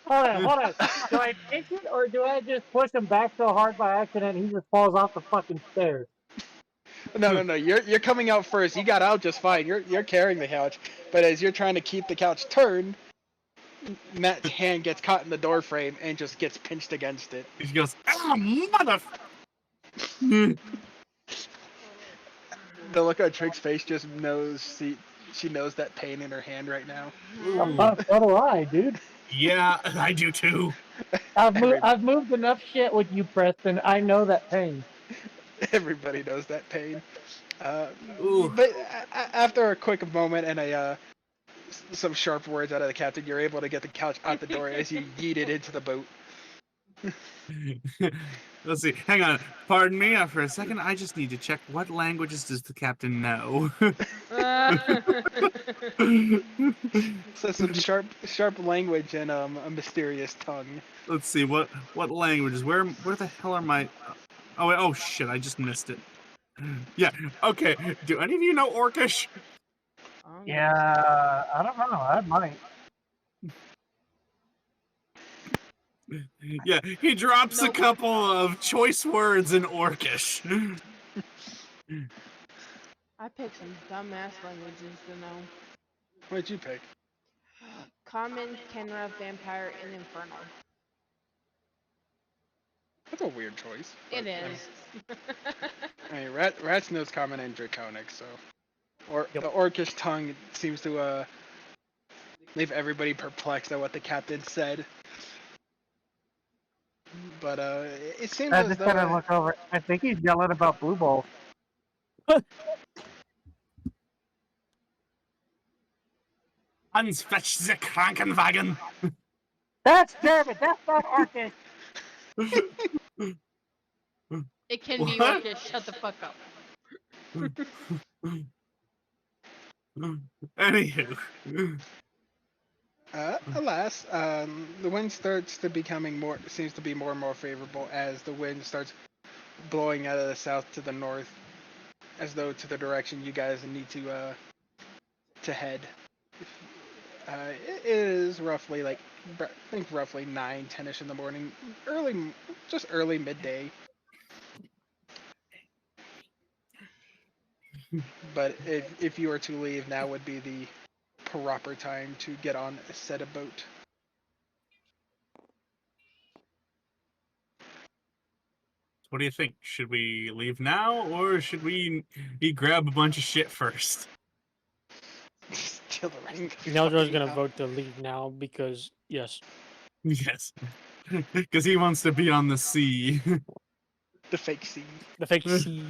on. Do I pinch it or do I just push him back so hard by accident he just falls off the fucking stairs? No. You're coming out first. You got out just fine. You're carrying the couch, but as you're trying to keep the couch turned, Matt's hand gets caught in the door frame and just gets pinched against it. He goes, mother. The look on Trick's face just knows she knows that pain in her hand right now. So do I, dude. Yeah, I do too. I've moved enough shit with you, Preston. I know that pain. Everybody knows that pain. Ooh. But after a quick moment and some sharp words out of the captain, you're able to get the couch out the door as you yeet it into the boat. Let's see. Hang on. Pardon me for a second. I just need to check what languages does the captain know. So some sharp language and a mysterious tongue. Let's see what languages. Where the hell are my? Oh wait, oh shit! I just missed it. Yeah. Okay. Do any of you know Orcish? Yeah, I don't know. I might. Yeah. He drops a Nope. couple of choice words in Orcish. I picked some dumbass languages to know. What'd you pick? Common, Kenra, Vampire, and Infernal. That's a weird choice. It but, is. I mean, Rats knows Common and Draconic, so. Or Yep. the Orcish tongue seems to leave everybody perplexed at what the captain said. But it seems I as just though gotta look over. I think he's yelling about blue balls. Hans fetch the Krankenwagen. That's German. That's not Arctic. It can be What? Orcish. Shut the fuck up. Anywho, Alas, the wind starts to seems to be more and more favorable as the wind starts blowing out of the south to the north, as though to the direction you guys need to head. It is roughly like I think roughly 9, 10ish in the morning, just early midday. But if you were to leave, now would be the proper time to get on a set of boat. What do you think? Should we leave now, or should we grab a bunch of shit first? Steal the rest of the Neldro's fucking gonna hell. vote to leave now because yes. Yes, because he wants to be on the sea. The fake sea. The fake C.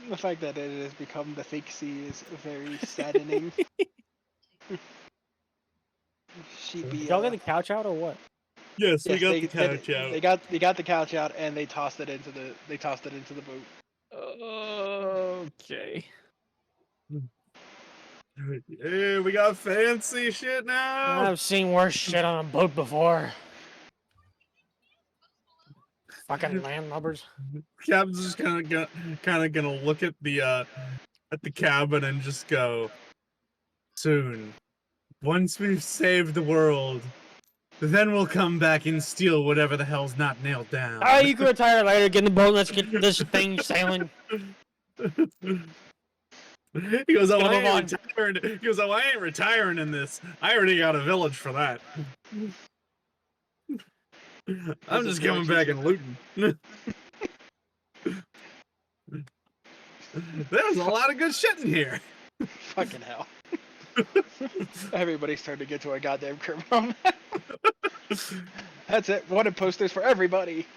The fact that it has become the fake sea is very saddening. She'd be. Y'all get the couch out or what? Yes, we Yes, got they the couch out. They got the couch out and they tossed it into the boat. Okay. Yeah, we got fancy shit now. I've seen worse shit on a boat before. Fucking landlubbers. Captain's just kind of gonna look at the cabin and just go, soon, once we've saved the world, then we'll come back and steal whatever the hell's not nailed down. Oh, you can retire later. Get in the boat. Let's get this thing sailing. He goes, oh, Gonna I move on. ain't retiring. He goes, oh, I ain't retiring in this. I already got a village for that. I'm just coming back and looting. There's a lot of good shit in here. Fucking hell. Everybody's starting to get to a goddamn criminal. That's it. Wanted posters for everybody.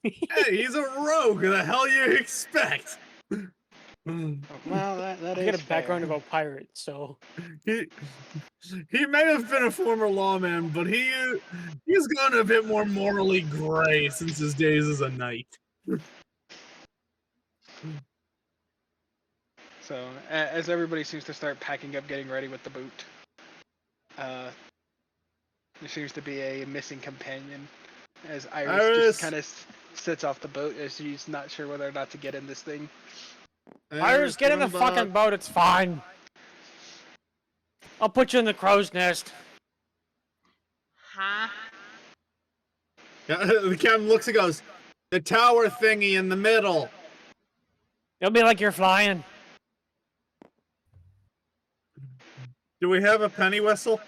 Hey, he's a rogue. The hell you expect? Well, that I is got a background fair. of a pirate, so He may have been a former lawman, but he's gone a bit more morally gray since his days as a knight. So, as everybody seems to start packing up, getting ready with the boat, there seems to be a missing companion, as Iris just kind of sits off the boat as she's not sure whether or not to get in this thing. Iris, get in the fucking boat. It's fine. I'll put you in the crow's nest. Huh? The captain looks and goes, the tower thingy in the middle. It'll be like you're flying. Do we have a penny whistle?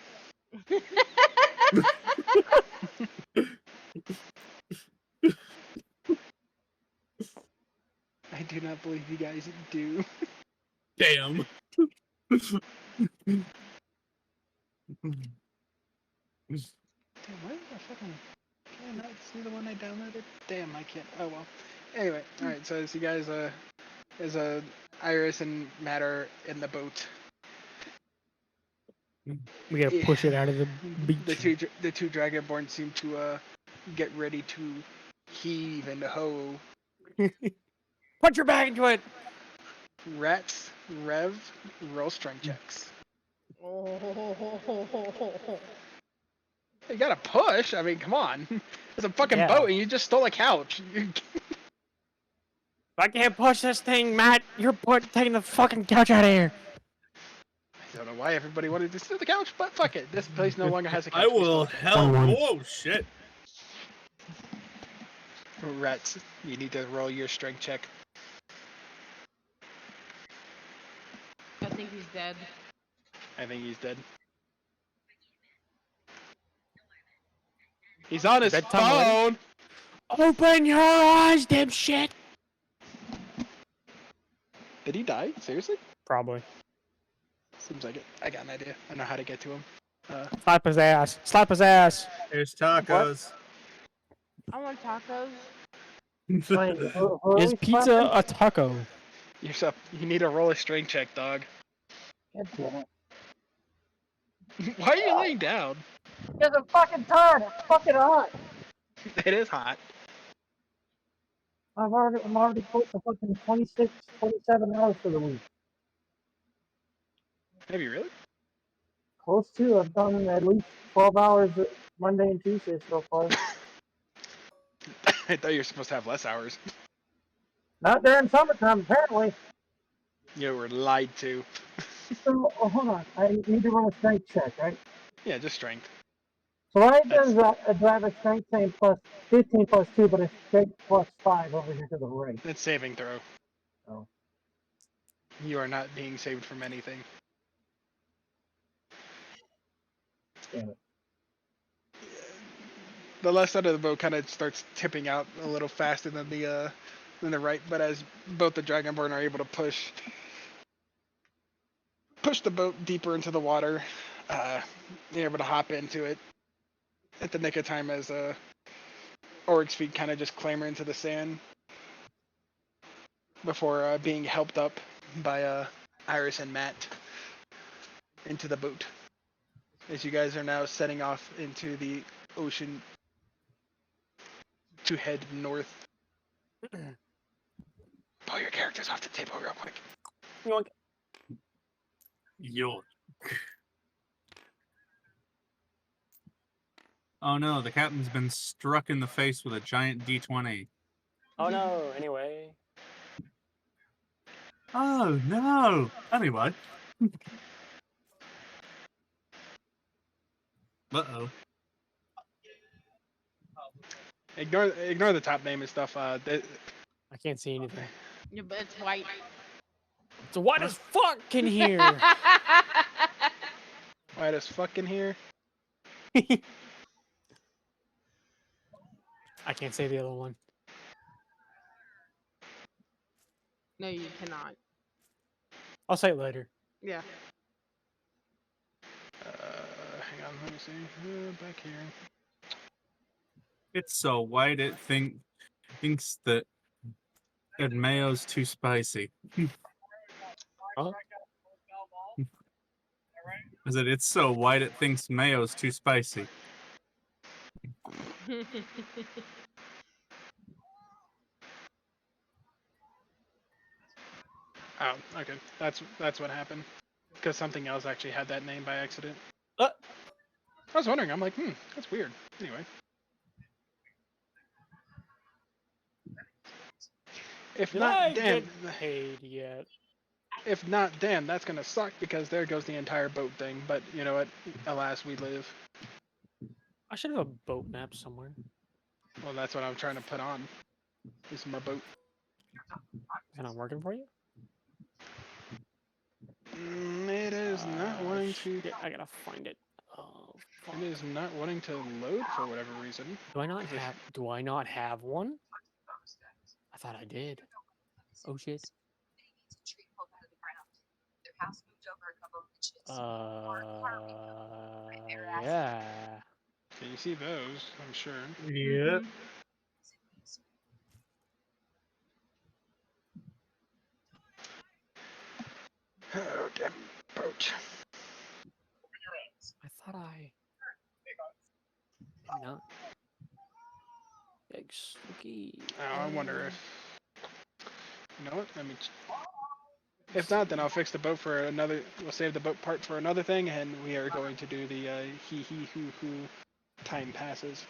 I do not believe you guys do. Damn. Damn, why the fucking can I not see the one I downloaded? Damn, I can't. Oh well. Anyway, all right. So as you guys, as Iris and Matt are in the boat, We gotta push it out of the beach. the two Dragonborn seem to get ready to heave and hoe. Put your back into it. Rats, Rev, roll strength checks. Oh. You gotta push. I mean, come on. It's a fucking Yeah. boat, and you just stole a couch. If I can't push this thing, Matt, you're taking the fucking couch out of here. I don't know why everybody wanted to steal the couch, but fuck it. This place no longer has a couch. I We will stole help. Whoa, shit. it. Rats, you need to roll your strength check. I think he's dead. I think he's dead. He's on his Bedtime phone. Open your eyes, dipshit. Did he die? Seriously? Probably. Seems like it. I got an idea. I know how to get to him. Slap his ass. Slap his ass. Here's tacos. I want tacos. Wait, who Is we pizza slapping? a taco? You need to roll a strength check, dog. God damn it. Why are you laying down? Because I'm fucking tired. It's fucking hot. It is hot. I'm already close to fucking 26, 27 hours for the week. Have you really? Close to. I've done at least 12 hours Monday and Tuesday so far. I thought you were supposed to have less hours. Not during summertime, apparently. You were lied to. So, hold on. I need to run a strength check, right? Yeah, just strength. So why That's- does a driver strength saying plus 15 plus 2, but it's strength plus 5 over here to the right? It's saving throw. Oh. You are not being saved from anything. Damn it. The left side of the boat kind of starts tipping out a little faster than the right, but as both the Dragonborn are able to push the boat deeper into the water, they're able to hop into it at the nick of time as Oric's feet kind of just clamber into the sand before being helped up by Iris and Matt into the boat. As you guys are now setting off into the ocean to head north. Pull your characters off the table real quick. Yo. Oh no, the captain's been struck in the face with a giant D20. Oh no, anyway. Oh no! Anyway. Uh-oh. Ignore the top name and stuff. I can't see anything. Yeah, but it's white. It's white as fuck in here. White as fuck in here. I can't say the other one. No, you cannot. I'll say it later. Yeah. Hang on, let me see. Back here. It's so white it thinks that mayo's too spicy. Huh? I said it's so white it thinks mayo's too spicy. Oh, okay. That's what happened. Because something else actually had that name by accident. Uh. I was wondering. I'm like, that's weird. Anyway. If Did not, I damn. get paid yet? If not, damn, that's gonna suck because there goes the entire boat thing. But you know what? Alas, we live. I should have a boat map somewhere. Well, that's what I'm trying to put on. This is my boat. And I'm working for you? It is not wanting to. Shit, I gotta find it. Oh, fuck. It is not wanting to load for whatever reason. Do I not have one? I thought I did. Oh shit. Yeah. Can you see those? I'm sure. Yep. Oh, damn boat. I thought I did not. Big spooky. Oh, I wonder if. You know what? Let me. If not, then I'll fix the boat for another. We'll save the boat part for another thing, and we are going to do the hee hoo time passes.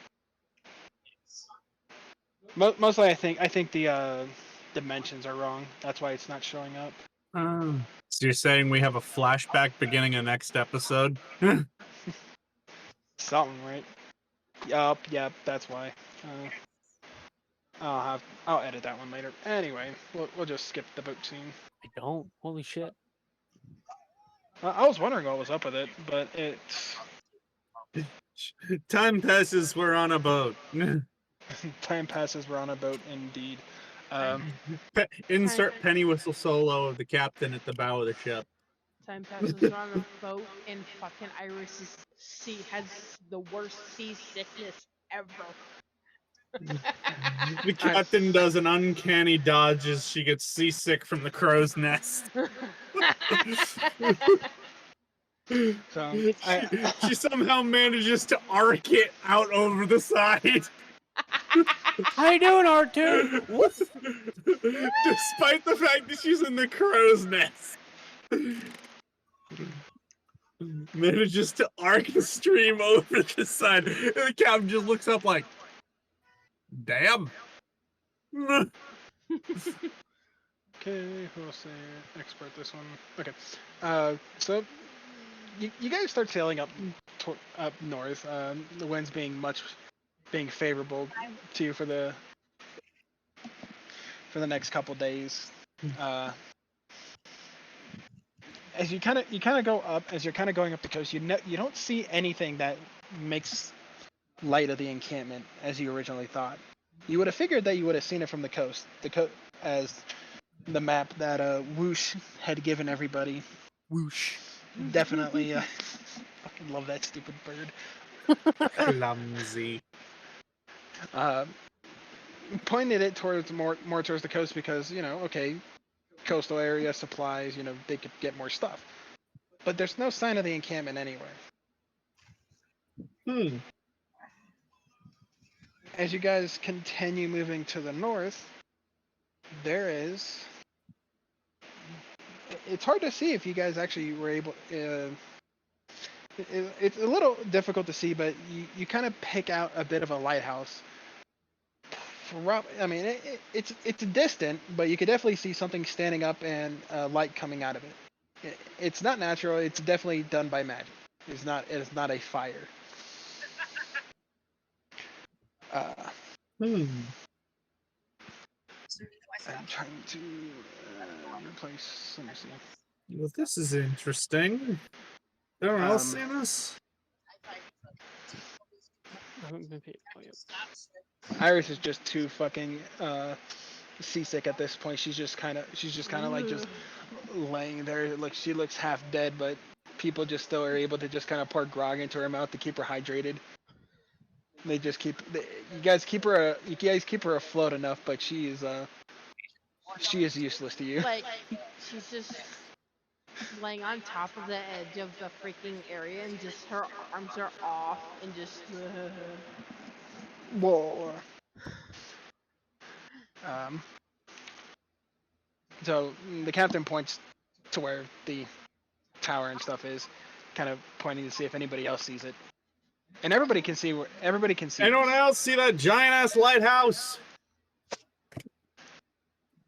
Mostly, I think the dimensions are wrong. That's why it's not showing up. Oh. So you're saying we have a flashback beginning of next episode? Something, right? Yep, that's why. I'll edit that one later. Anyway, we'll just skip the boat scene. I don't. Holy shit. I was wondering what was up with it, but it's Time passes, we're on a boat. time passes. We're on a boat, indeed. Insert penny whistle solo of the captain at the bow of the ship. Time passes we're on a boat and fucking Iris has the worst seasickness ever. The captain does an uncanny dodge as she gets seasick from the crow's nest. So She somehow manages to arc it out over the side. How you doing, R2? What? Despite the fact that she's in the crow's nest. Manages to arc the stream over the side. And the captain just looks up like, damn. Okay, who else export this one? Okay, so you guys start sailing up up north. The winds being favorable to you for the next couple days. As you kind of go up, as you're kind of going up the coast, you don't see anything that makes light of the encampment as you originally thought. You would have figured that you would have seen it from the coast, as the map that Whoosh had given everybody. Whoosh. Definitely, fucking love that stupid bird. Clumsy. Pointed it towards more towards the coast because okay, coastal area supplies, they could get more stuff. But there's no sign of the encampment anywhere. As you guys continue moving to the north, there is. It's hard to see if you guys actually were able. It's a little difficult to see, but you kind of pick out a bit of a lighthouse. I mean, it's distant, but you could definitely see something standing up and light coming out of it. It's not natural. It's definitely done by magic. It's not a fire. I'm trying to replace. Let me see. Well, this is interesting. Anyone else seen this? I haven't been paid. Oh, yep. Iris is just too fucking seasick at this point. She's just kind of like just laying there. Like she looks half dead, but people just still are able to just kind of pour grog into her mouth to keep her hydrated. They just you guys keep her afloat enough, but she is useless to you. Like, she's just laying on top of the edge of the freaking area and just her arms are off and just Whoa. So the captain points to where the tower and stuff is, kind of pointing to see if anybody else sees it. And everybody can see Anyone this. else see that giant ass lighthouse?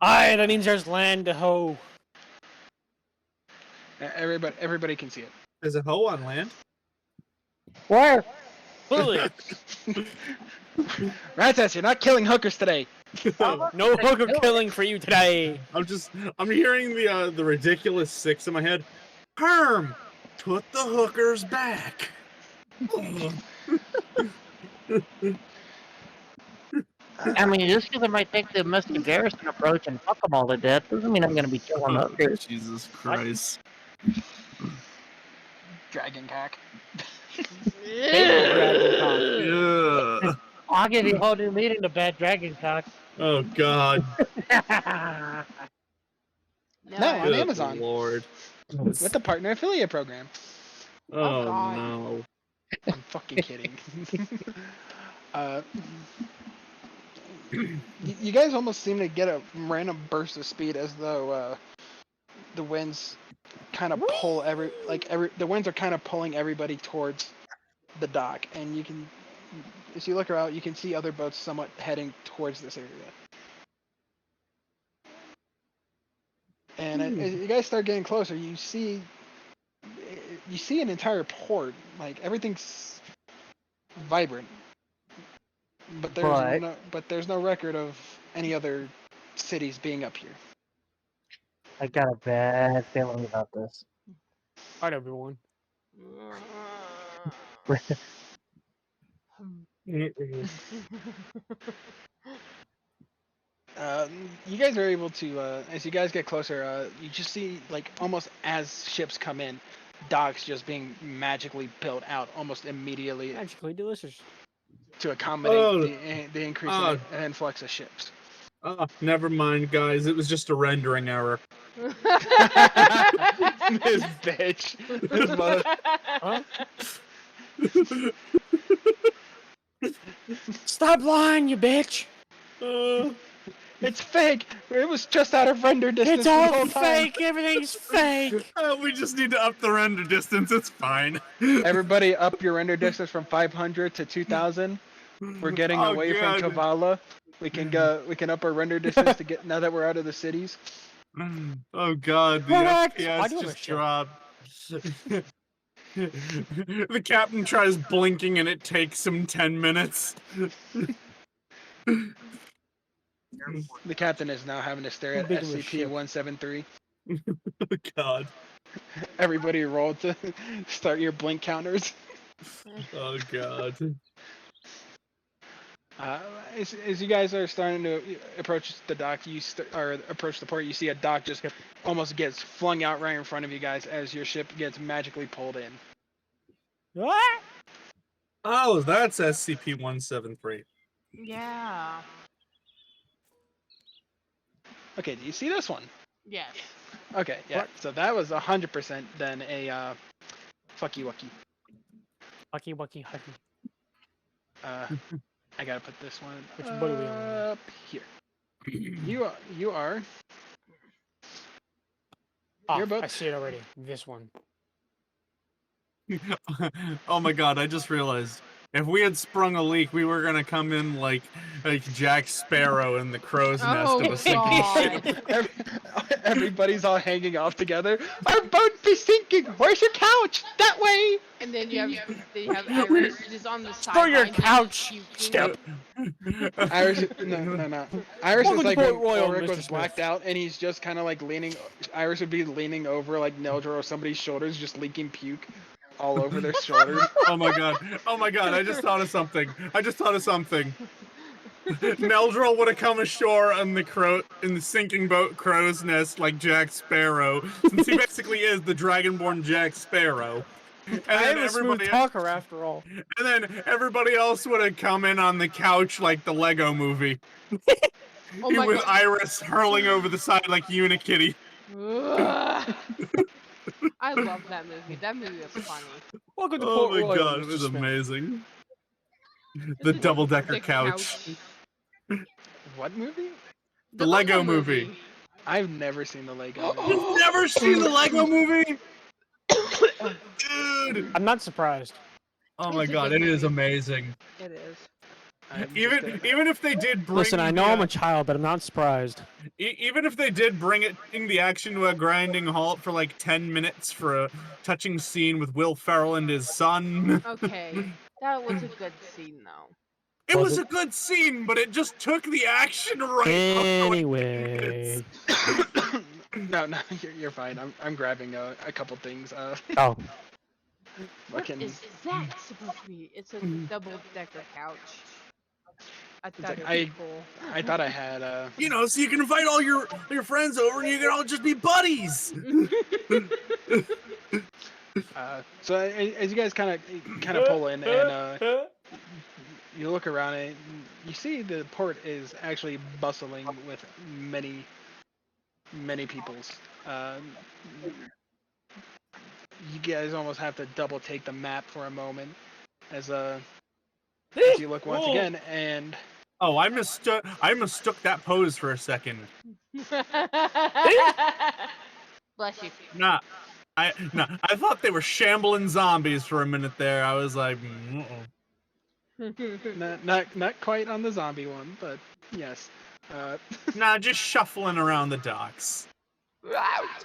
Aye, that means there's land to hoe. Everybody can see it. There's a hoe on land. Where? Clearly. Ratsass, you're not killing hookers today. No hooker killing for you today. I'm hearing the ridiculous six in my head. Herm, put the hookers back. I mean, just because I might take the Mr. Garrison approach and fuck them all to death doesn't mean I'm going to be killing hookers. Jesus Christ. Dragon cock. Dragon cock. Yeah. I'll give you a whole new meaning to bad dragon cock. Oh God. No, on Good Amazon. Lord. With the partner affiliate program. Oh God. no. I'm fucking kidding. You guys almost seem to get a random burst of speed, as though the winds kind of pull the winds are kind of pulling everybody towards the dock, and you can, as you look around, you can see other boats somewhat heading towards this area. And as you guys start getting closer, you see an entire port. Like everything's vibrant, but there's no record of any other cities being up here. I got a bad feeling about this. Alright, everyone. You guys are able to, as you guys get closer, you just see, like, almost as ships come in, docks just being magically built out almost immediately Magically delicious. to accommodate the increase in influx of ships. Oh, never mind, guys. It was just a rendering error. This bitch. This mother. Huh? Stop lying, you bitch! It's fake. It was just out of render distance It's the all whole time. fake. Everything's fake. We just need to up the render distance. It's fine. Everybody, up your render distance from 500 to 2000. We're getting Oh, away from God. Kavala. We can go. We can up our render distance to get now that we're out of the cities. Oh God, the Correct. I FPS do have a just ship. dropped. The captain tries blinking and it takes him 10 minutes. The captain is now having to stare Too at big of a ship. SCP-173. Oh God. Everybody roll to start your blink counters. Oh God. As you guys are starting to approach the dock, or approach the port, you see a dock just almost gets flung out right in front of you guys as your ship gets magically pulled in. What? Oh, that's SCP-173. Yeah. Okay, do you see this one? Yes. Okay, yeah. What? So that was 100% then a fucky wucky. Wucky wucky hucky. I gotta put this one Which boat are we on? up here. You are. Ah, Your boat. I see it already. This one. Oh my God, I just realized. If we had sprung a leak, we were gonna come in like Jack Sparrow in the crow's nest of Oh a sinking ship. God. Everybody's all hanging off together. Our boat be sinking. Where's your couch? That way. And then you have Iris just on the Throw your sideline just couch. puking. Step. Iris, no. Iris Welcome is to like Port when Royal, Ulrich Mr. was Smith. blacked out, and he's just kind of like leaning. Iris would be leaning over like Neldra or somebody's shoulders, just leaking puke all over their shoulders. Oh my God. Oh my God, I just thought of something. Neldril would have come ashore on in the sinking boat crow's nest like Jack Sparrow, since he basically is the Dragonborn Jack Sparrow. And I then am a smooth talker after all. and then everybody else would have come in on the couch like the Lego movie. Oh my With God. Iris hurling over the side like Unikitty. Ugh. I love that movie. That movie was funny. Welcome to Oh Port my Royal, God, Mr. it was Smith. amazing. It's The a double-decker dick couch. What movie? The Lego movie. I've never seen the Lego movie. You've never seen the Lego movie? Dude! I'm not surprised. Oh my It's a God, good it is movie. amazing. It is. Even if they did bring Listen, I know I'm a child, but I'm not surprised. even if they did bring the action to a grinding halt for like 10 minutes for a touching scene with Will Ferrell and his son. Okay. That was a good scene though. It Was was it? a good scene, but it just took the action right Anyway. No, you're fine. I'm grabbing a couple things. Oh. What fucking. is that supposed to be? It's a double-decker couch. I thought like, it would be cool. I thought I had You know, so you can invite all your friends over and you can all just be buddies. So as you guys kind of pull in and you look around and you see the port is actually bustling with many peoples. You guys almost have to double take the map for a moment as you look once again and Oh, I mistook that pose for a second. Bless you. I thought they were shambling zombies for a minute there. I was like, not quite on the zombie one, but yes. nah, just shuffling around the docks. God,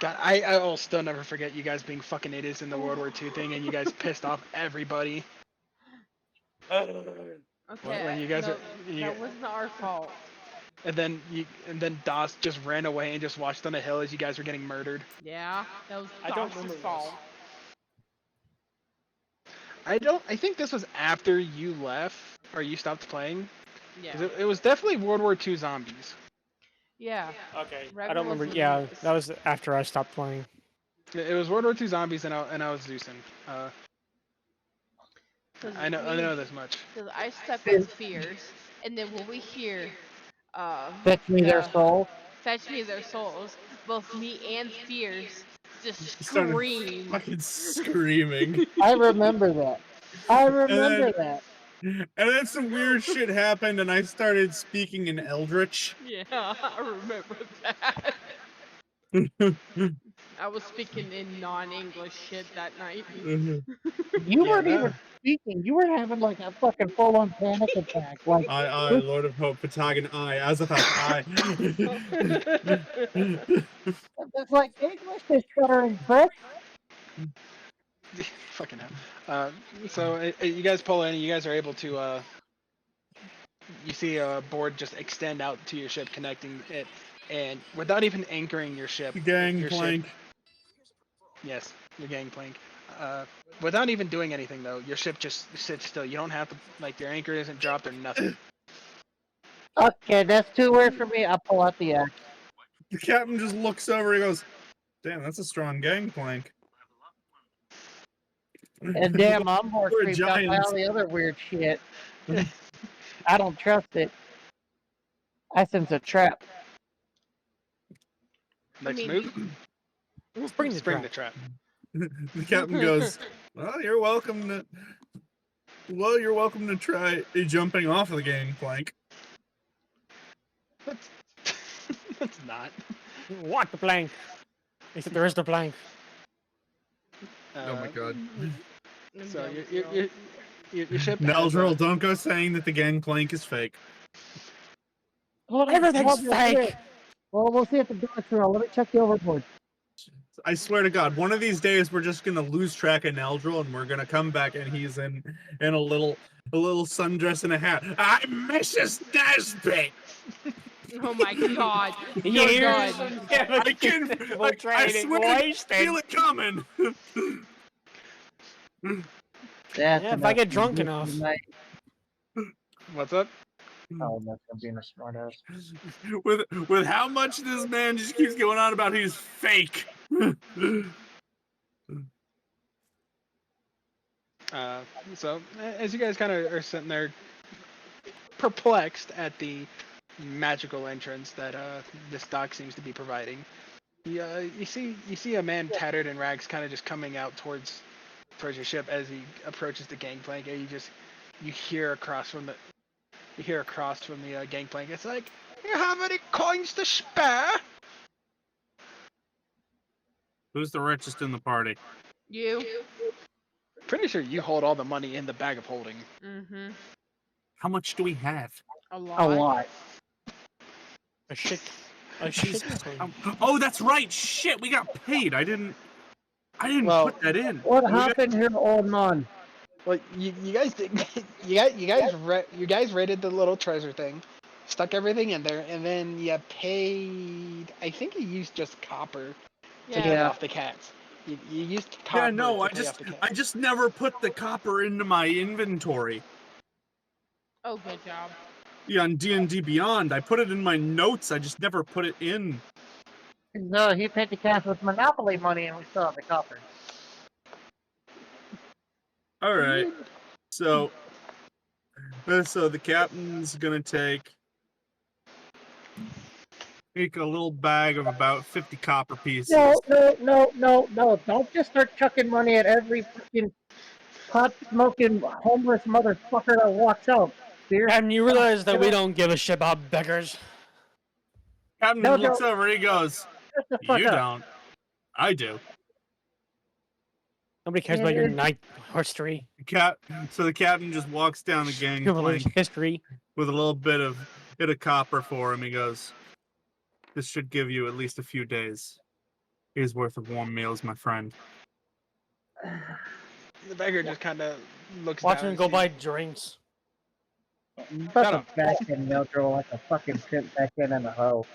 I will still never forget you guys being fucking idiots in the World War II thing, and you guys pissed off everybody. Okay, When you guys no, are, that wasn't our fault. and then Das just ran away and just watched on the hill as you guys were getting murdered. Yeah, that was I don't Doss's remember this. fault. I think this was after you left or you stopped playing. 'Cause Yeah. it was definitely World War II zombies. Yeah. Okay. I Rebels don't remember. was Yeah, nice. that was after I stopped playing. It was World War II zombies, and I was Zeusing. I know this much. Because I stuck with Fears, and then when we hear, Fetch me their soul. Fetch Me Their Souls, both me and Fears just Started scream. fucking screaming. I remember that. I And remember then, that. and then some weird shit happened, and I started speaking in Eldritch. Yeah, I remember that. I was speaking in non-English shit that night. You Yeah, weren't even speaking. You were having like a fucking full-on panic attack. Like, I, Lord of Hope, Patagon, I, Azathoth, I. it's like English is stuttering, Chris. fucking hell. So you guys pull in. You guys are able to. You see a board just extend out to your ship, connecting it, and without even anchoring your ship, your ship. Gangplank. Yes, your gangplank. Without even doing anything though, your ship just sits still. You don't have to like your anchor isn't dropped or nothing. Okay, that's too weird for me. I'll pull out the axe. The captain just looks over, he goes, damn, that's a strong gangplank. And damn, I'm more We're creeped out by giants. all the other weird shit. I don't trust it. I sense a trap. Next mean- move, Spring the spring trap. the trap. The captain goes, well, you're welcome to try jumping off of the gangplank. That's, that's not. What the plank? Except there is the plank. Oh my god. So Yeah, your ship has Neldril, don't go saying that the gangplank is fake. Hold on, Everything's hold on, fake. wait. Well, we'll see at the dock trail. Let me check the overboard. I swear to God, one of these days we're just gonna lose track of Neldril and we're gonna come back and he's in a little sundress and a hat. I'm Mrs. Nesbit. Oh my god. You hear done. some I can, I training swear to wasted. feel it coming. That's Yeah, if I enough get for drunk this enough. tonight. What's up? Oh, that's I'm being a smartass. With how much this man just keeps going on about he's fake. So as you guys kind of are sitting there perplexed at the magical entrance that this dock seems to be providing, you see a man tattered in rags kind of just coming out towards your ship as he approaches the gangplank, and you hear across from the gangplank, it's like, you have any coins to spare? Who's the richest in the party? You? Pretty sure you hold all the money in the bag of holding. Mm-hmm. How much do we have? A lot. A lot. A shit. A Jesus. shit. ton. Oh, that's right. Shit, we got paid. I didn't Well, put that in. What We got- happened here, old man? Well, you guys did. You guys raided the little treasure thing, stuck everything in there, and then you paid. I think you used just copper to pay Yeah. off the cats. You used copper Yeah, no, to pay off the cats. I just never put the copper into my inventory. Oh, good job. Yeah, on D&D Beyond, I put it in my notes. I just never put it in. No, he paid the cash with Monopoly money, and we still have the copper. All right. So the captain's gonna take a little bag of about 50 copper pieces. No. Don't just start chucking money at every freaking pot-smoking homeless motherfucker that walks out. Dear. And you realize that we don't give a shit about beggars. Captain No, looks no. over. He goes, Shut the fuck "You up. don't. I do." Nobody cares about your night history. So the captain just walks down the Your religious gangplank history. with a little bit of copper for him. He goes, "This should give you at least a few days. Here's worth of warm meals, my friend." The beggar just kind of looks Watch down. him and go sees- buy drinks. I'm Shut about up. to back in Neutral like a fucking pimp back in a hoe.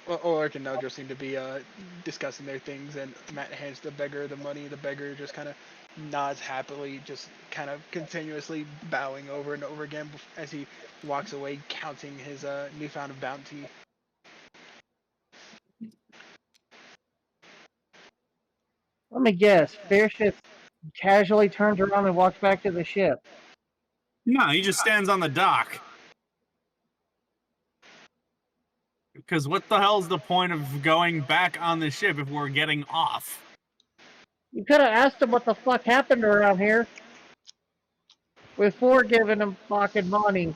Well, Ulrich and Neldro seem to be discussing their things, and Matt hands the beggar the money. The beggar just kind of nods happily, just kind of continuously bowing over and over again as he walks away, counting his newfound bounty. Let me guess. Fairship casually turns around and walks back to the ship. No, he just stands on the dock. Because what the hell's the point of going back on the ship if we're getting off? You could have asked him what the fuck happened around here before giving him fucking money.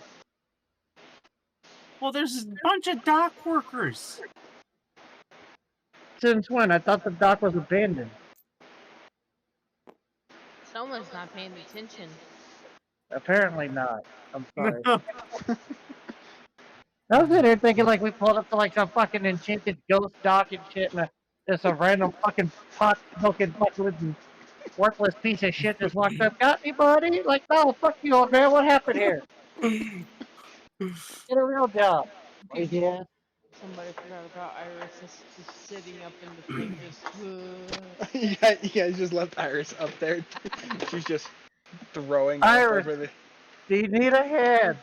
Well, there's a bunch of dock workers. Since when? I thought the dock was abandoned. Someone's not paying attention. Apparently not. I'm sorry. No. I was sitting here thinking like we pulled up to like some fucking enchanted ghost dock and shit, and just a random fucking pot smoking fucking worthless piece of shit just walked up. Got anybody? Like, no, fuck you, old man. What happened here? Get a real job. Lazy ass. Somebody forgot about Iris just sitting up in the thing, just. You guys just left Iris up there. She's just throwing up Iris, over the. do you need a hand?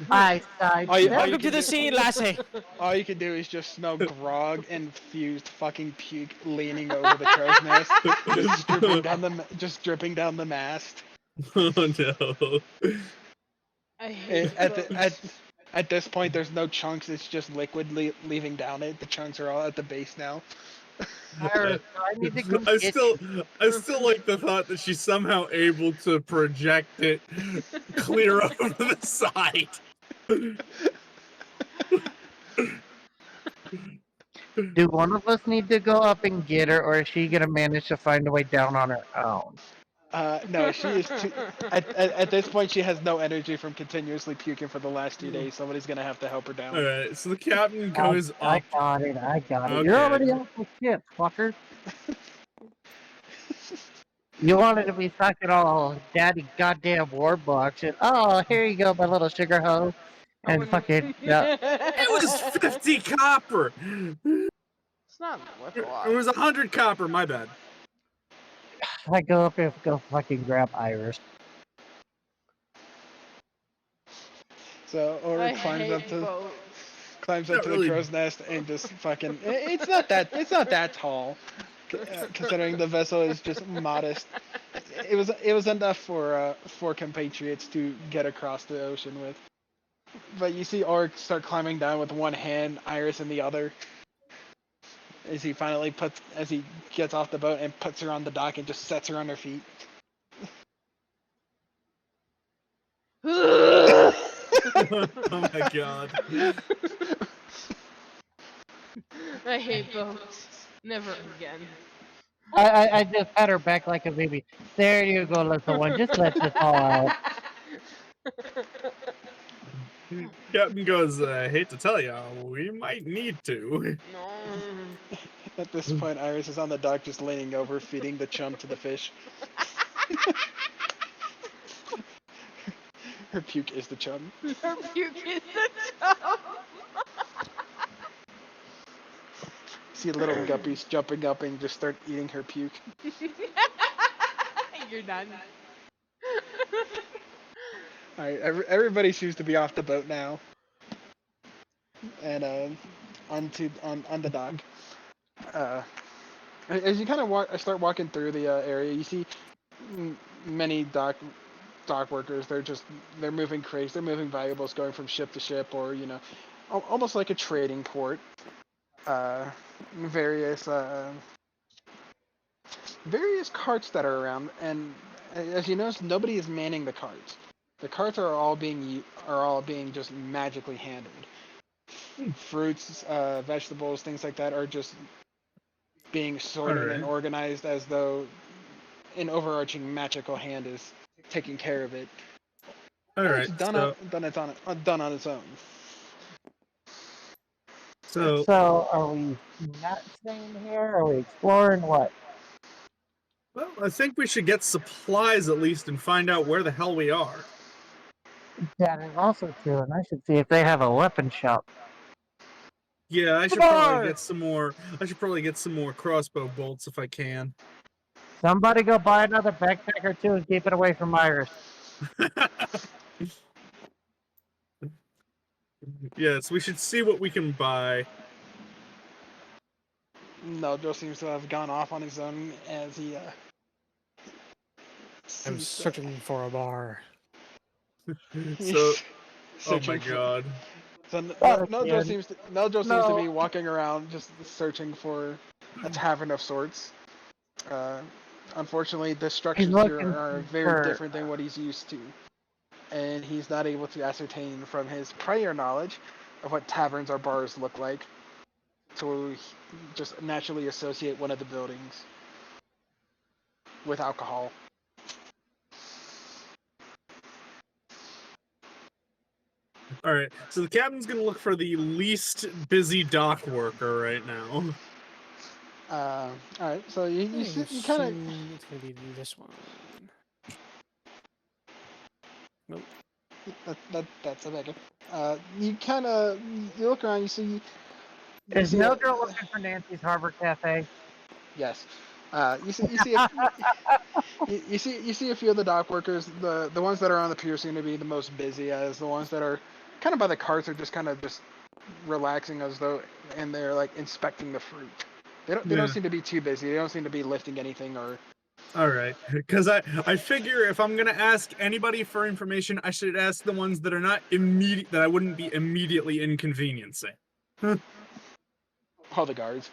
I sighed. All you Welcome to can the do- scene, lassie. All you can do is just smell grog and fused fucking puke leaning over the crow's nest, just dripping down the mast. Oh no. I hate boats. At this point, there's no chunks. It's just liquid leaving down it. The chunks are all at the base now. Iris, do I need to come I get still like the thought that she's somehow able to project it clear over the side. Do one of us need to go up and get her, or is she gonna manage to find a way down on her own? No, she is too. At this point, she has no energy from continuously puking for the last 2 days. Somebody's gonna have to help her down. Alright, so the captain goes I up. got it. I got it. Okay. You're already off the ship, fucker. You wanted to be fucking all daddy goddamn Warbucks and oh, here you go, my little sugar hoe. And fucking yeah. It was 50 copper. It's not worth a lot. It was 100 copper. My bad. I go up and go fucking grab Iris. So Or I climbs up hate to boats. Not the really. crow's nest and just fucking. It's not that tall, considering the vessel is just modest. It was enough for four compatriots to get across the ocean with. But you see Orc start climbing down with one hand, Iris in the other. As he gets off the boat and puts her on the dock and just sets her on her feet. Oh my god. I hate boats. Never again. I just pat her back like a baby. There you go, little one. Just let this all out. Captain goes, I hate to tell you, we might need to. No. At this point, Iris is on the dock just leaning over, feeding the chum to the fish. Her puke is the chum. Her puke is the top. See little guppies jumping up and just start eating her puke. You're done. Alright, everybody seems to be off the boat now. And on the dock. As you kind of start walking through the area, you see many dock workers. They're moving crates, they're moving valuables, going from ship to ship, or almost like a trading port. Various carts that are around, and as you notice, nobody is manning the carts. The carts are all being just magically handled. Fruits, vegetables, things like that are just being sorted and organized as though an overarching magical hand is taking care of it. Alright, It's done on its own. So, are we not staying here? Are we exploring what? Well, I think we should get supplies at least and find out where the hell we are. That is also true, and I should see if they have a weapon shop. Yeah, I should probably get some more. I should probably get some more crossbow bolts if I can. Somebody go buy another backpack or two and keep it away from Iris. Yes, we should see what we can buy. Joe seems to have gone off on his own as he. I'm searching for a bar. So, oh my searching for- god. So Not Nojo again. seems to No. be walking around just searching for a tavern of sorts. Uh, Unfortunately, the He's structures here looking are very for. different than what he's used to, and he's not able to ascertain from his prior knowledge of what taverns or bars look like to just naturally associate one of the buildings with alcohol. All right, so the captain's gonna look for the least busy dock worker right now. All right, so you I kind of assume it's gonna be this one. Nope. that's a bigger. You kind of you look around, you see Is a, Mildred looking for Nancy's Harbor Cafe? yes. You see a few of the dock workers. The ones that are on the pier seem to be the most busy, as the ones that are kind of by the carts are just relaxing as though, and they're like inspecting the fruit. They don't Yeah. seem to be too busy. They don't seem to be lifting anything or. All right, because I figure if I'm gonna ask anybody for information, I should ask the ones that are not immediate that I wouldn't be immediately inconveniencing. All the guards.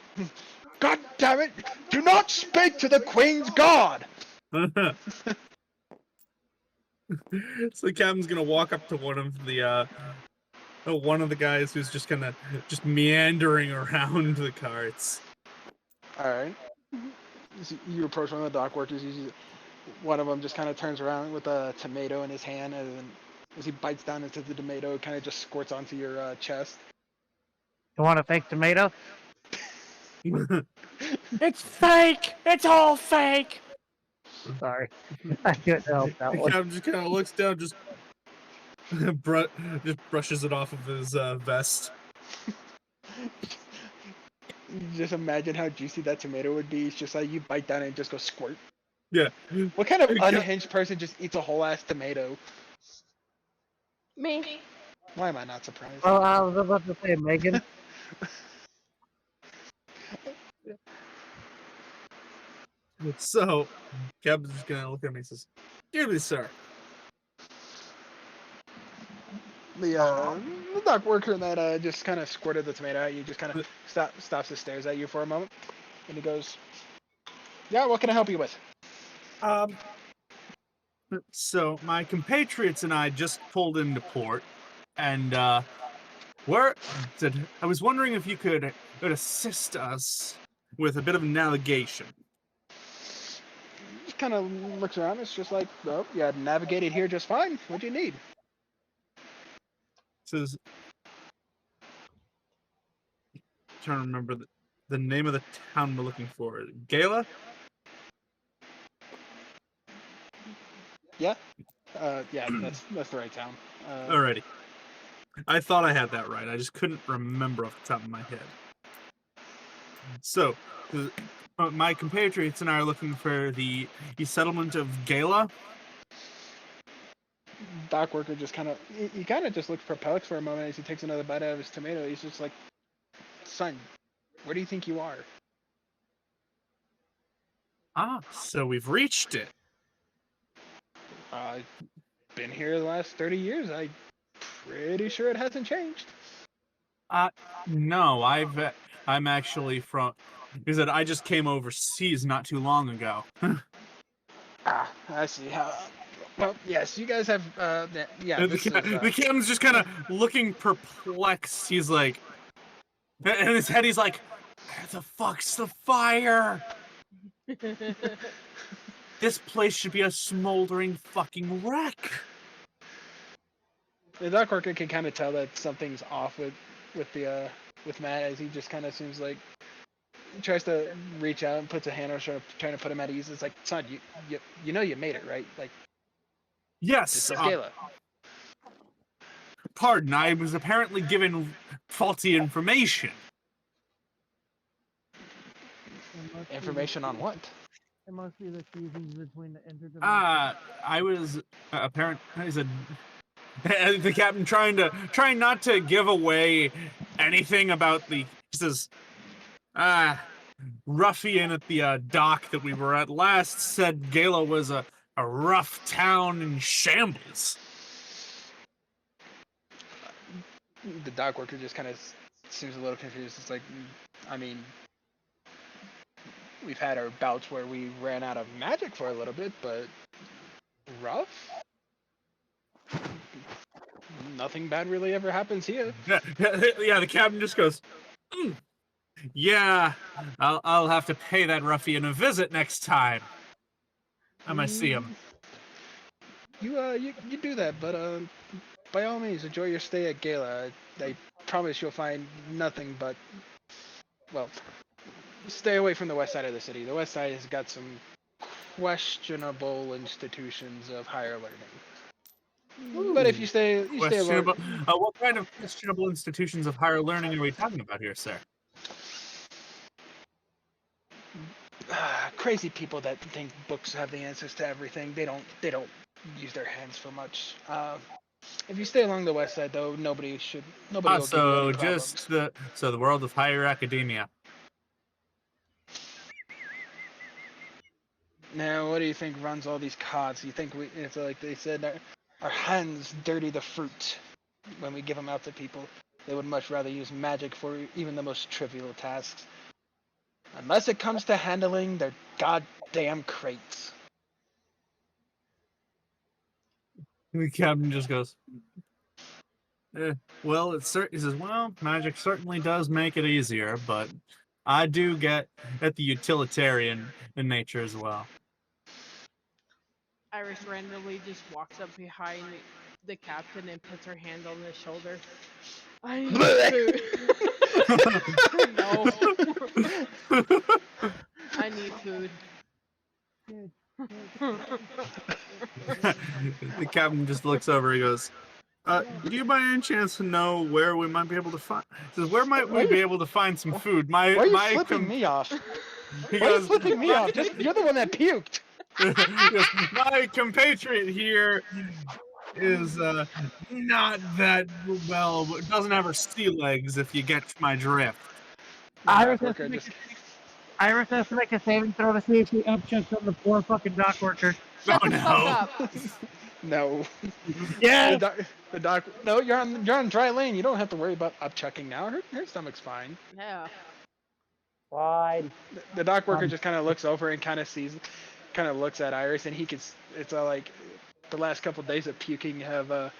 God damn it! Do not speak to the Queen's guard! So the captain's gonna walk up to one of the guys who's just just meandering around the carts. Alright. You approach one of the dock workers. You see one of them just kind of turns around with a tomato in his hand, and then as he bites down into the tomato, it kind of just squirts onto your chest. You want a fake tomato? It's fake! It's all fake! Sorry, I couldn't help that The one. captain just kind of looks down, just just brushes it off of his vest. Just imagine how juicy that tomato would be. It's just like you bite down and it just goes squirt. Yeah. What kind of The cap- unhinged person just eats a whole ass tomato? Me. Why am I not surprised? Well, I was about to say, Megan. So, captain's just gonna look at me and says, "Excuse me, sir." The dock worker that just kind of squirted the tomato at you just kind of stops and stares at you for a moment, and he goes, "Yeah, what can I help you with?" So my compatriots and I just pulled into port, and I was wondering if you could assist us with a bit of navigation. Just kind of looks around. It's just like, oh, yeah, navigated here just fine. What do you need? Says, trying to remember the name of the town we're looking for. Gala? Yeah, yeah, that's the right town. Alrighty. I thought I had that right. I just couldn't remember off the top of my head. So, my compatriots and I are looking for the settlement of Gala. Dock worker just kind of he kind of just looks perplexed for a moment as he takes another bite out of his tomato. He's just like, "Son, where do you think you are?" Ah, so we've reached it. I've been here the last 30 years. I'm pretty sure it hasn't changed. No, I'm actually from. He said I just came overseas not too long ago. I see how. Well, yes, you guys have. Yeah, this is. The captain's just kind of looking perplexed. He's like, in his head, he's like, "Where the fuck's the fire? This place should be a smoldering fucking wreck." The dock worker can kind of tell that something's off with Matt, as he just kind of seems like he tries to reach out and puts a hand on his shoulder, trying to put him at ease. It's like, son, you know you made it, right? Like, Yes, this is Gala. pardon, I was apparently given faulty information. Information on what? It must be the seasons between the interdimensional. I was apparent. He said, the captain trying not to give away anything about the. He says, ruffian at the dock that we were at last said Gala was a rough town in shambles. The dock worker just kind of seems a little confused. It's like, I mean, we've had our bouts where we ran out of magic for a little bit, but rough? Nothing bad really ever happens here. Yeah, the captain just goes, "Mm, yeah, I'll have to pay that ruffian a visit next time I might see him." You do that, but by all means, enjoy your stay at Gala. I promise you'll find nothing but, well, stay away from the west side of the city. The west side has got some questionable institutions of higher learning. But if you stay along, Questionable. What kind of questionable institutions of higher learning are we talking about here, sir? crazy people that think books have the answers to everything. They don't use their hands for much. If you stay along the west side, though, nobody will give you any So problems. just the world of higher academia. Now, what do you think runs all these cods? You think it's like they said, our hands dirty the fruit when we give them out to people. They would much rather use magic for even the most trivial tasks. Unless it comes to handling their goddamn crates. The captain just goes, well, he says, well, magic certainly does make it easier, but I do get at the utilitarian in nature as well. Iris randomly just walks up behind the captain and puts her hand on his shoulder. I need food. No. I need food. The captain just looks over. He goes, "Do you by any chance know where we might be able to find?" Says, "Where might we be able to find some food?" Why are you flipping me off? He Why are you goes, flipping me off? You're the one that puked. he goes, "My compatriot here is not that well. Doesn't have her sea legs. If you get my drift." Iris has, Worker just Iris has to make a saving throw to see if she upchucks on the poor fucking dock worker. Shut Oh the fuck no! up. no. Yes! The doc. No, you're on dry lane. You don't have to worry about upchucking now. Her stomach's fine. Yeah. Fine. The dock worker just kind of looks over and kind of looks at Iris, and it's like the last couple days of puking have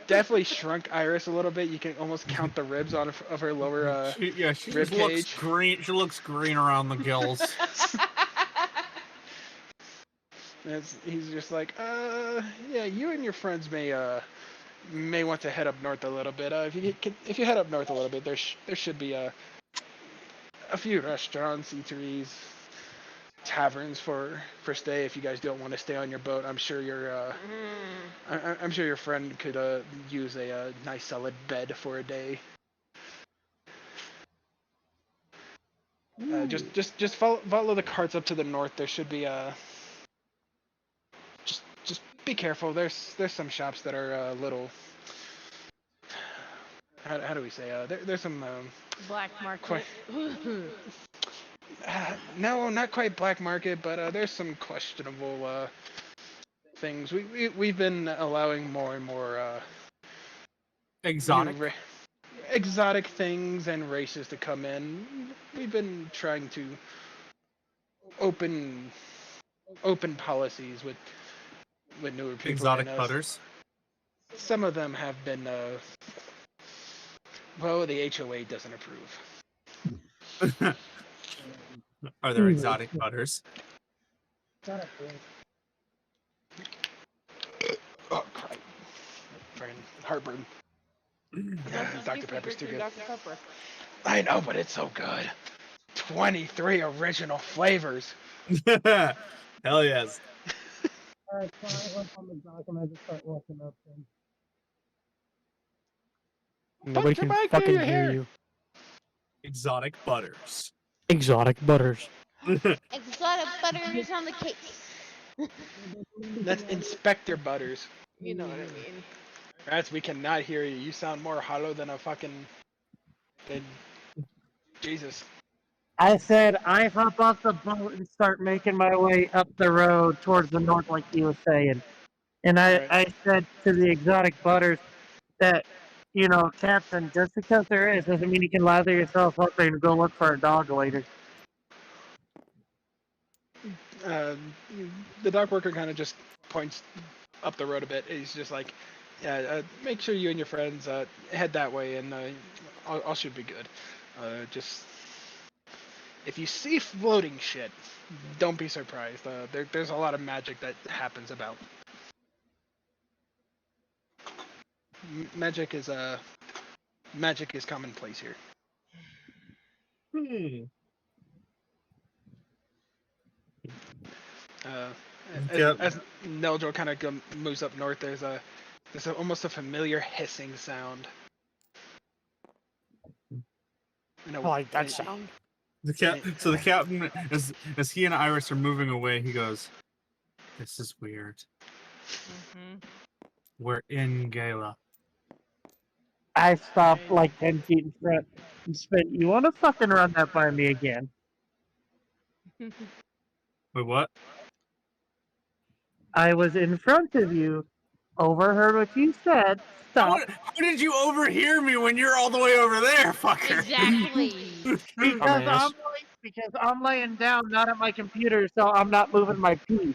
definitely shrunk Iris a little bit. You can almost count the ribs of her lower She rib just looks cage. green. She looks green around the gills. He's just like, yeah, you and your friends may want to head up north a little bit. If you head up north a little bit, there should be a few restaurants, eateries, taverns for stay. If you guys don't want to stay on your boat, I'm sure I'm sure your friend could use a nice solid bed for a day. Just follow the carts up to the north. There should be just be careful. There's some shops that are a little. How do we say? There's some Black market. no, not quite black market, but there's some questionable things. We've been allowing more and more Exotic. exotic things and races to come in. We've been trying to open policies with newer people. Exotic and, butters. Some of them have been well, the HOA doesn't approve. Are there exotic butters? Oh, crap. Friend, heartburn. Dr. Pepper's too good. Dr. Pepper. I know, but it's so good. 23 original flavors. Hell yes. Alright, so I went on the dock and I just start walking up and Nobody your can mic fucking near your hear hair. you. Exotic butters. Exotic butters. Exotic butters on the cake. That's Inspector Butters. You know what I mean. We cannot hear you. You sound more hollow than a fucking. Than Jesus. I said I hop off the boat and start making my way up the road towards the north like he was saying. And Right. I said to the exotic butters that you know, Captain, just because there is doesn't mean you can lather yourself up and go look for a dog later. The dock worker kind of just points up the road a bit. He's just like, yeah, make sure you and your friends head that way, and all should be good. Just if you see floating shit, don't be surprised. There's a lot of magic that happens about. Magic is commonplace here. Hmm. As, as Neldro kind of moves up north, there's almost a familiar hissing sound. I like that sound. So the captain, as he and Iris are moving away, he goes, "This is weird. We're in Gala." I stopped like 10 feet in front and spent, you want to fucking run that by me again? Wait, what? I was in front of you, overheard what you said, How stopped, did you overhear me when you're all the way over there, fucker? Exactly. Dumbass. because I'm laying down, not at my computer, so I'm not moving my feet.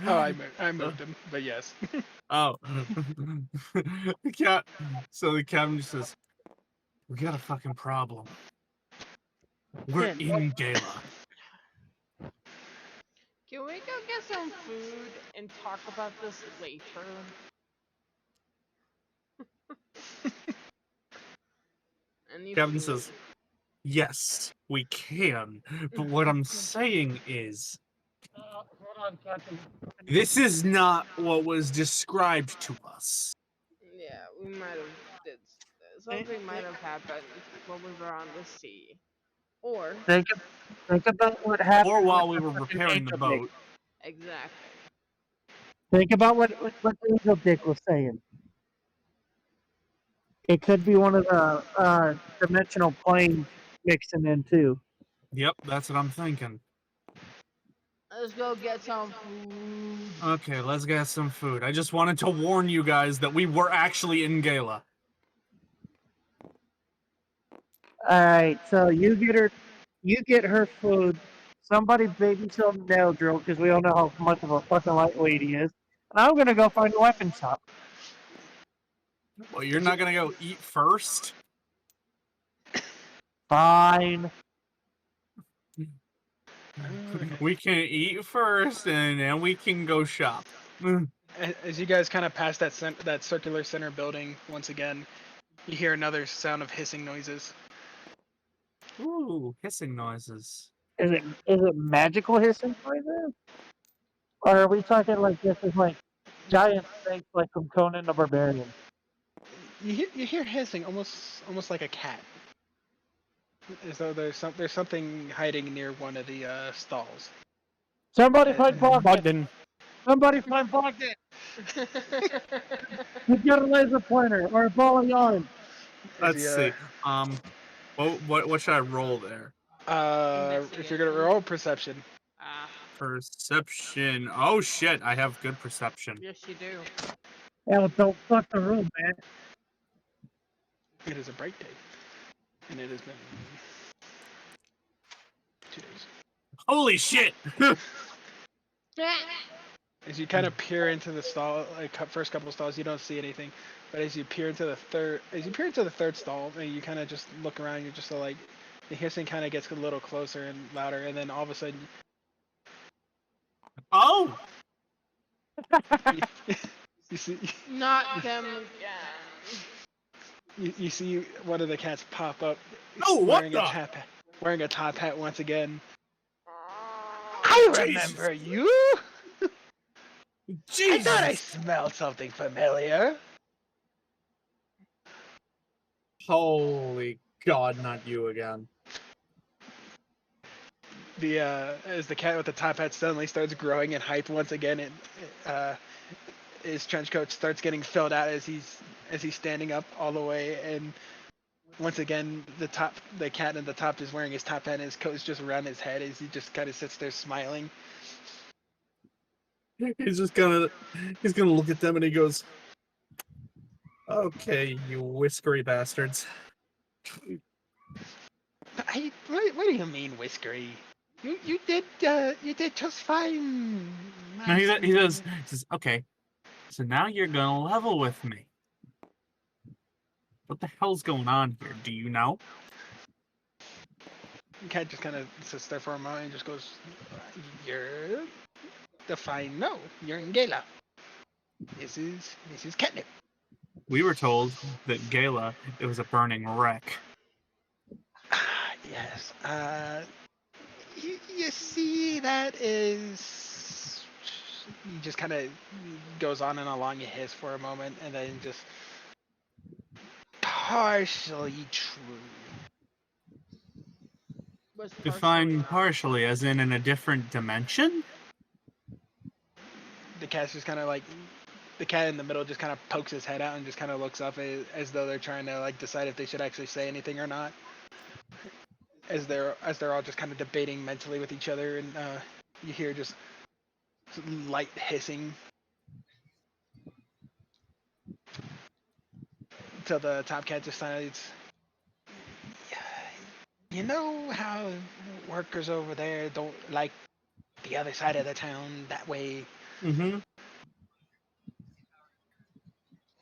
Oh, I moved him, but yes. Oh. So the captain just says, "We got a fucking problem. We're in Gala." Can we go get some food and talk about this later? Any Captain food? says, "Yes, we can. But what I'm saying is, Hold on, Captain. this is not what was described to us." Yeah, we might have did something might have happened when we were on the sea, or Think about what happened Or while with we the were fucking repairing the angel dick. boat. exactly. Think about what Angel Dick was saying. It could be one of the dimensional planes mixing in too. Yep, that's what I'm thinking. Let's go get some food. Okay, let's get some food. I just wanted to warn you guys that we were actually in Gala. All right, so you get her food. Somebody baby some nail drill because we all know how much of a fucking lightweight he is. And I'm gonna go find a weapon shop. Well, you're not gonna go eat first? Fine. We can eat first, and then we can go shop. As you guys kind of pass that circular center building once again, you hear another sound of hissing noises. Ooh, hissing noises. Is it magical hissing noises? Or are we talking like this is like giant snakes like from Conan the Barbarian? You hear hissing almost like a cat, as though there's something hiding near one of the stalls. Somebody find Bogdan! Bogdan. Somebody find Bogdan! Let's get a laser pointer or a ball of yarn. Let's see. What should I roll there? If you're gonna roll perception, Ah, Perception. Oh shit, I have good perception. yes you do. Yeah, don't fuck the room, man. it is a bright day, and it has been 2 days. Holy shit! As you kind of peer into the stall, like first couple stalls, you don't see anything. But as you peer into the third stall, and you kind of just look around, you're just like, the hissing kind of gets a little closer and louder, and then all of a sudden, Oh! you see, Not them again. you see one of the cats pop up, Oh, what wearing the? wearing a top hat once again. Oh, I Jesus. remember you. I thought I Jesus! smelled something familiar. Holy God, not you again. As the cat with the top hat suddenly starts growing in height once again, and his trench coat starts getting filled out as he's standing up all the way, and once again the cat in the top is wearing his top hat and his coat is just around his head as he just kind of sits there smiling. He's gonna look at them and he goes, Okay, you whiskery bastards. What do you mean, whiskery? You did just fine. No, he Master. says, okay, so now you're gonna level with me. What the hell's going on here? Do you know? Cat just kind of sits there for a moment and just goes, "You're the fine. No, you're in Gala. This is catnip." We were told that Gala, it was a burning wreck. Yes. You see, that is. He just kind of goes on and along a hiss for a moment, and then just partially true. Was Define partially. partially as in a different dimension? The cat's just kind of like the cat in the middle just kind of pokes his head out and just kind of looks up as though they're trying to like decide if they should actually say anything or not. As they're all just kind of debating mentally with each other, and you hear just light hissing till the top cat just decides. You know how workers over there don't like the other side of the town that way? Mm-hmm.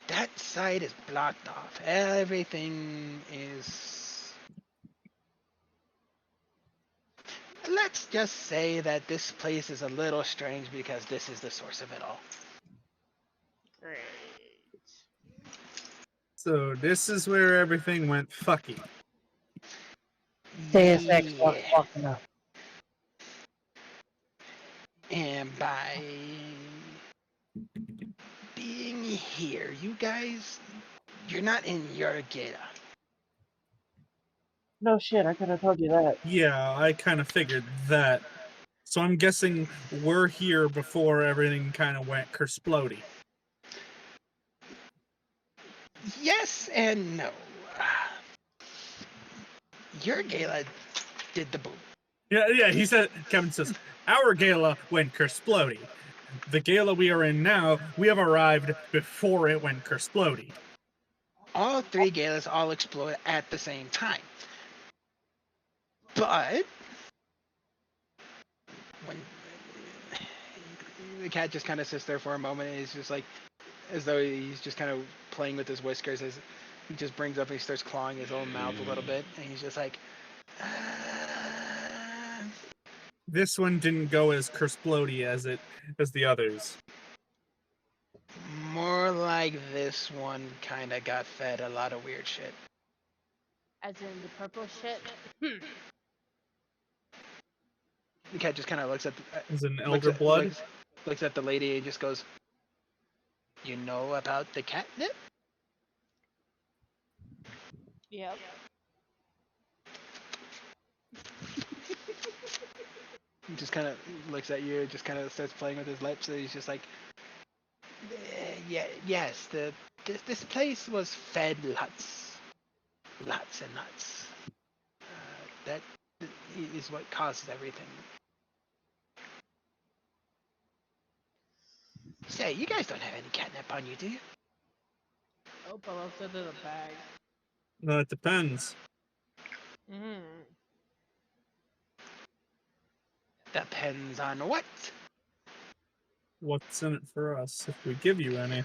That side is blocked off. Everything is. Let's just say that this place is a little strange because this is the source of it all. Great. So this is where everything went fucky. Deus Ex was Yeah. fucking up. And by being here, you guys, you're not in your Gala. No shit, I could have told you that. Yeah, I kind of figured that. So I'm guessing we're here before everything kind of went kersplody. Yes and no. Your Gala did the boom. Yeah, he said, Kevin says, our gala went kersplody. The gala we are in now, we have arrived before it went kersplody. All three galas all explode at the same time. But when the cat just kind of sits there for a moment, and he's just like, as though he's just kind of playing with his whiskers, as he just brings up and he starts clawing his own mouth a little bit, and he's just like, This one didn't go as kersplody as the others. more like this one kind of got fed a lot of weird shit. As in the purple shit. The cat just kind of looks at As an elder blood. looks at the lady and just goes, "You know about the catnip?" Yep. He just kind of looks at you, just kind of starts playing with his lips, and he's just like, yes, this place was fed lots and lots. That is what causes everything. Say, you guys don't have any catnip on you, do you? Oh, I left it in a bag. No, it depends. Mm. Depends on what. What's in it for us if we give you any?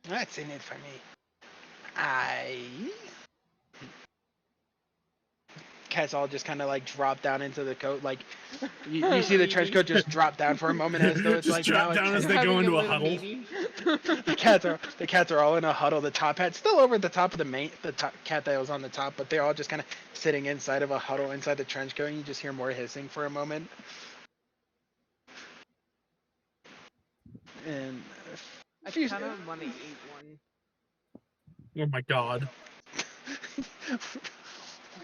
What's in it for me? Cat's all just kind of like drop down into the coat, like you see the trench coat just drop down for a moment as though it's Just like drop now down as it's, they go Having into a little huddle. meeting. the cats are all in a huddle. The top hat's still over the top of the top cat that was on the top, but they're all just kind of sitting inside of a huddle inside the trench coat. And you just hear more hissing for a moment, and I few- kind of want to eat one. Oh my god.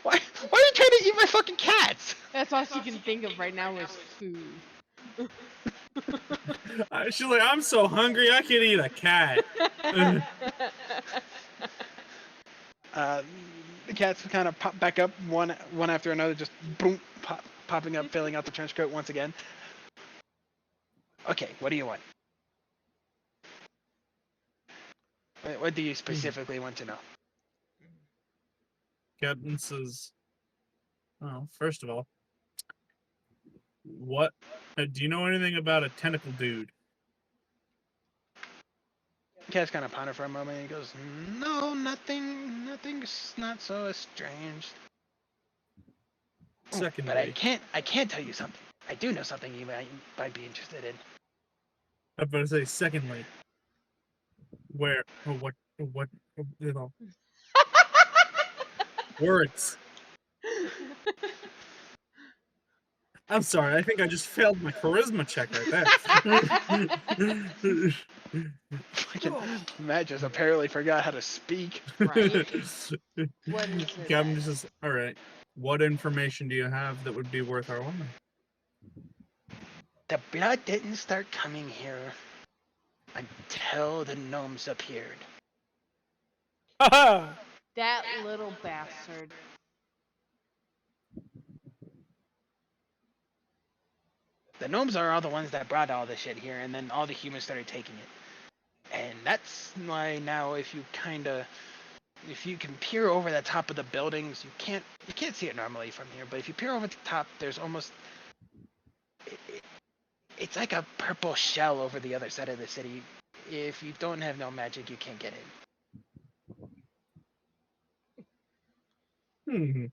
why are you trying to eat my fucking cats? That's all she can think of right now is food. She's like, I'm so hungry, I could eat a cat. The cats kind of pop back up one after another, just boom, popping up, filling out the trench coat once again. Okay, what do you want? What do you specifically want to know? Captain says, "Oh, first of all, what? Do you know anything about a tentacle dude?" Cat's kind of ponder for a moment and he goes, "No, nothing's not so strange. But Secondly, I can't tell you something. I do know something you might be interested in. I'm about to say, secondly, where, what, you know, words. I'm sorry, I think I just failed my charisma check right there. Fucking Matt just apparently forgot how to speak. Right. What is it? Gavin just says, all right, what information do you have that would be worth our while? The blood didn't start coming here until the gnomes appeared. Haha! That little bastard. The gnomes are all the ones that brought all this shit here, and then all the humans started taking it. And that's why now, if you can peer over the top of the buildings, you can't see it normally from here. But if you peer over the top, there's almost it's like a purple shell over the other side of the city. If you don't have no magic, you can't get in. Hmm.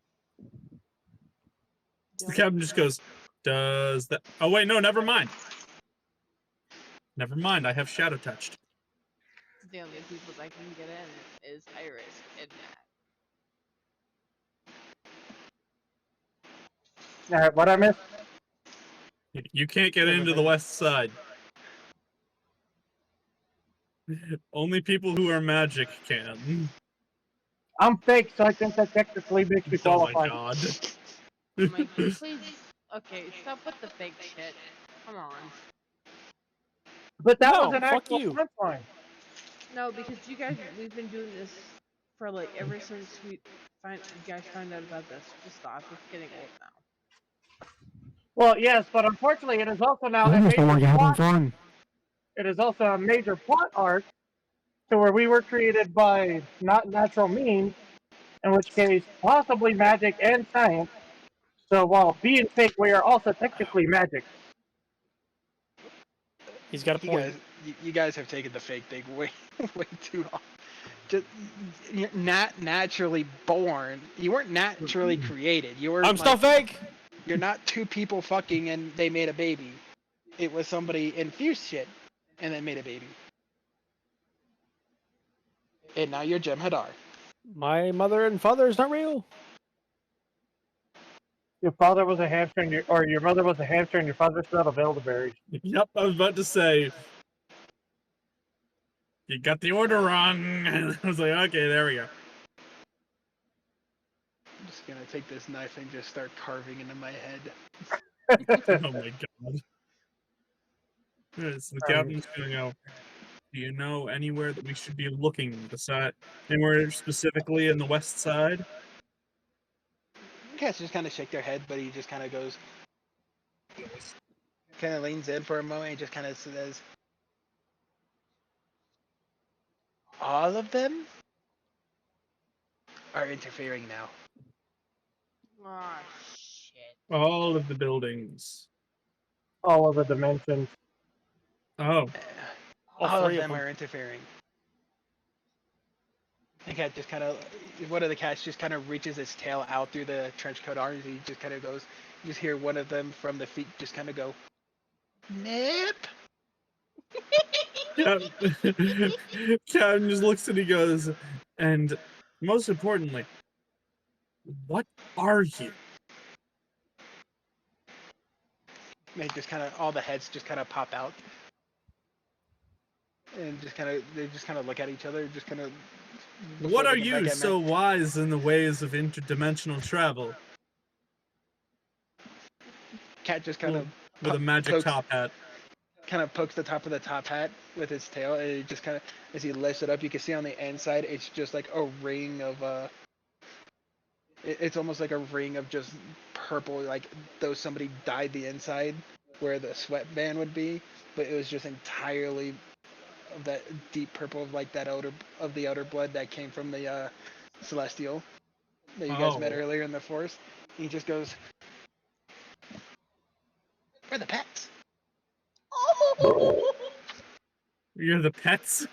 The captain just goes, does that... Oh, wait, no, never mind. Never mind, I have shadow touched. The only people that can get in is Iris and Matt. All right, what I missed? You can't get into the west side. Only people who are magic can. I'm fake, so I think that technically makes me Oh my qualified. god. Mikey, please. Okay, stop with the fake shit. Come on. But that No, was an fuck actual you. punchline. No, because we've been doing this for like ever since you guys find out about this. Just stop. It's getting old now. Well, yes, but unfortunately, it is also now a major plot. It is also a major plot arc to where we were created by not natural means, in which case possibly magic and science. So while being fake, we are also technically magic. He's got a point. You guys have taken the fake thing way too long. Just, you're not naturally born. You weren't naturally created. You were. I'm still fake. You're not two people fucking and they made a baby. It was somebody infused shit and then made a baby. And now you're Jem'Hadar. My mother and father is not real. Your father was a hamster, or your mother was a hamster, and your father smelled of elderberries. Yep, I was about to say, you got the order wrong. And I was like, okay, there we go. I'm just gonna take this knife and just start carving into my head. Oh my god. So the captain's gonna go, do you know anywhere that we should be looking beside, anywhere specifically in the west side? Cats just kind of shake their head, but he just kind of goes, kind of leans in for a moment and just kind of says, all of them are interfering now. Oh shit. All of the buildings. All of the dimensions. Oh. All of three of them them. are interfering. The cat just kind of, one of the cats just kind of reaches its tail out through the trench coat arms. He just kind of goes, you just hear one of them from the feet just kind of go, nip. Captain just looks and he goes, and most importantly, what are you? They just kind of, all the heads just kind of pop out. And just kind of, they just kind of look at each other, just kind of. What are you so wise in the ways of interdimensional travel? Cat just kind of with a magic top hat. Kind of pokes the top of the top hat with his tail, and it just kind of, as he lifts it up, you can see on the inside, it's just like a ring of it's almost like a ring of just purple, like though somebody dyed the inside where the sweatband would be, but it was just entirely of that deep purple of like that the outer blood that came from the celestial that you guys met Oh. earlier in the forest. He just goes, "Where are the pets?" Oh! You're the pets?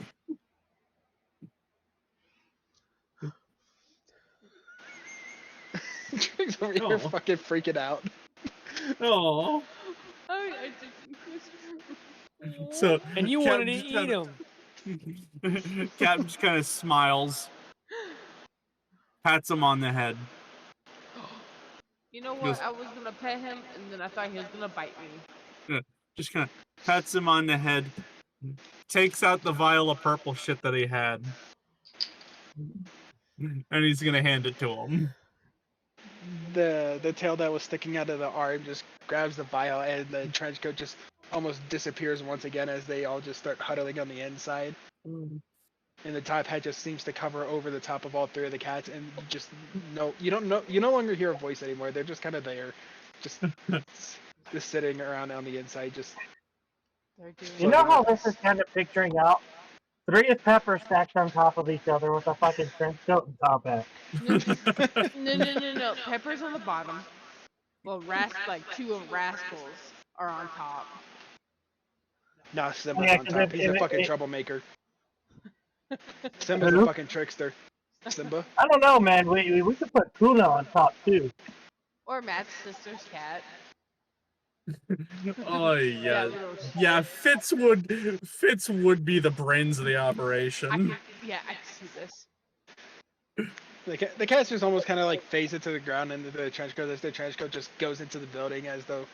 Trig's over here Oh. fucking freaking out. Oh. I didn't. So And you Captain wanted to just eat kinda- him. Captain just kind of smiles, pats him on the head. You know what? Goes, I was gonna pet him, and then I thought he was gonna bite me. just kind of pats him on the head, takes out the vial of purple shit that he had, and he's gonna hand it to him. The tail that was sticking out of the arm just grabs the vial, and the trench coat just almost disappears once again as they all just start huddling on the inside. And the top hat just seems to cover over the top of all three of the cats, and you no longer hear a voice anymore. They're just kind of there, just just sitting around on the inside, just They're doing. You know how this is kind of picturing out? 3 of Pepper stacked on top of each other with a fucking trench coat and top hat. No. Pepper's on the bottom. Well, like 2 of Rascals are on top. nah. Simba's Yeah, on 'cause top. He's a fucking it- troublemaker. Simba's a Who? fucking trickster. Simba. I don't know, man. We could put Kuna on top too. Or Matt's sister's cat. Oh yeah, That little yeah. shit. Fitz would be the brains of the operation. I can see this. The cats just almost kind of like phase it to the ground, and the trench coat, as their trench coat just goes into the building as though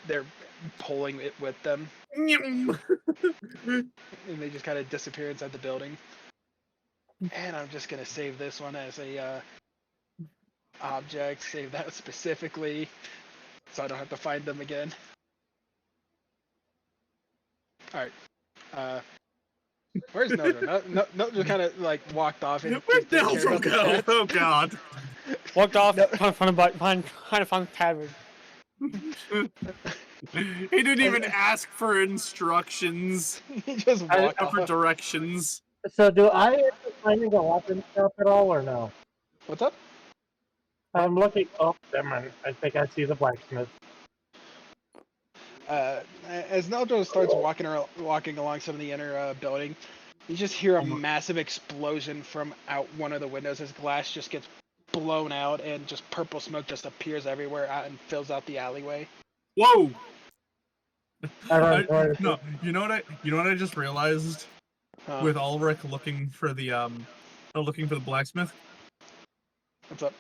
they're pulling it with them, and they just kind of disappear inside the building. And I'm just gonna save this one as a object, save that specifically, so I don't have to find them again. All right. Where's Nojo? No, just kind of like walked off and Where'd just didn't care Neldro about the go? cats. Oh god. Walked off, No. trying to find the tavern. He didn't even ask for instructions, He just walked for off. directions. So do I end up finding the weapon stuff at all or no? What's up? I'm looking. Oh, never mind. I think I see the blacksmith. As Nojo starts walking along some of the inner building, you just hear a massive explosion from out one of the windows as glass just gets blown out and just purple smoke just appears everywhere out and fills out the alleyway. Whoa! I No, you know what I just realized with Ulrich looking for the blacksmith? What's up?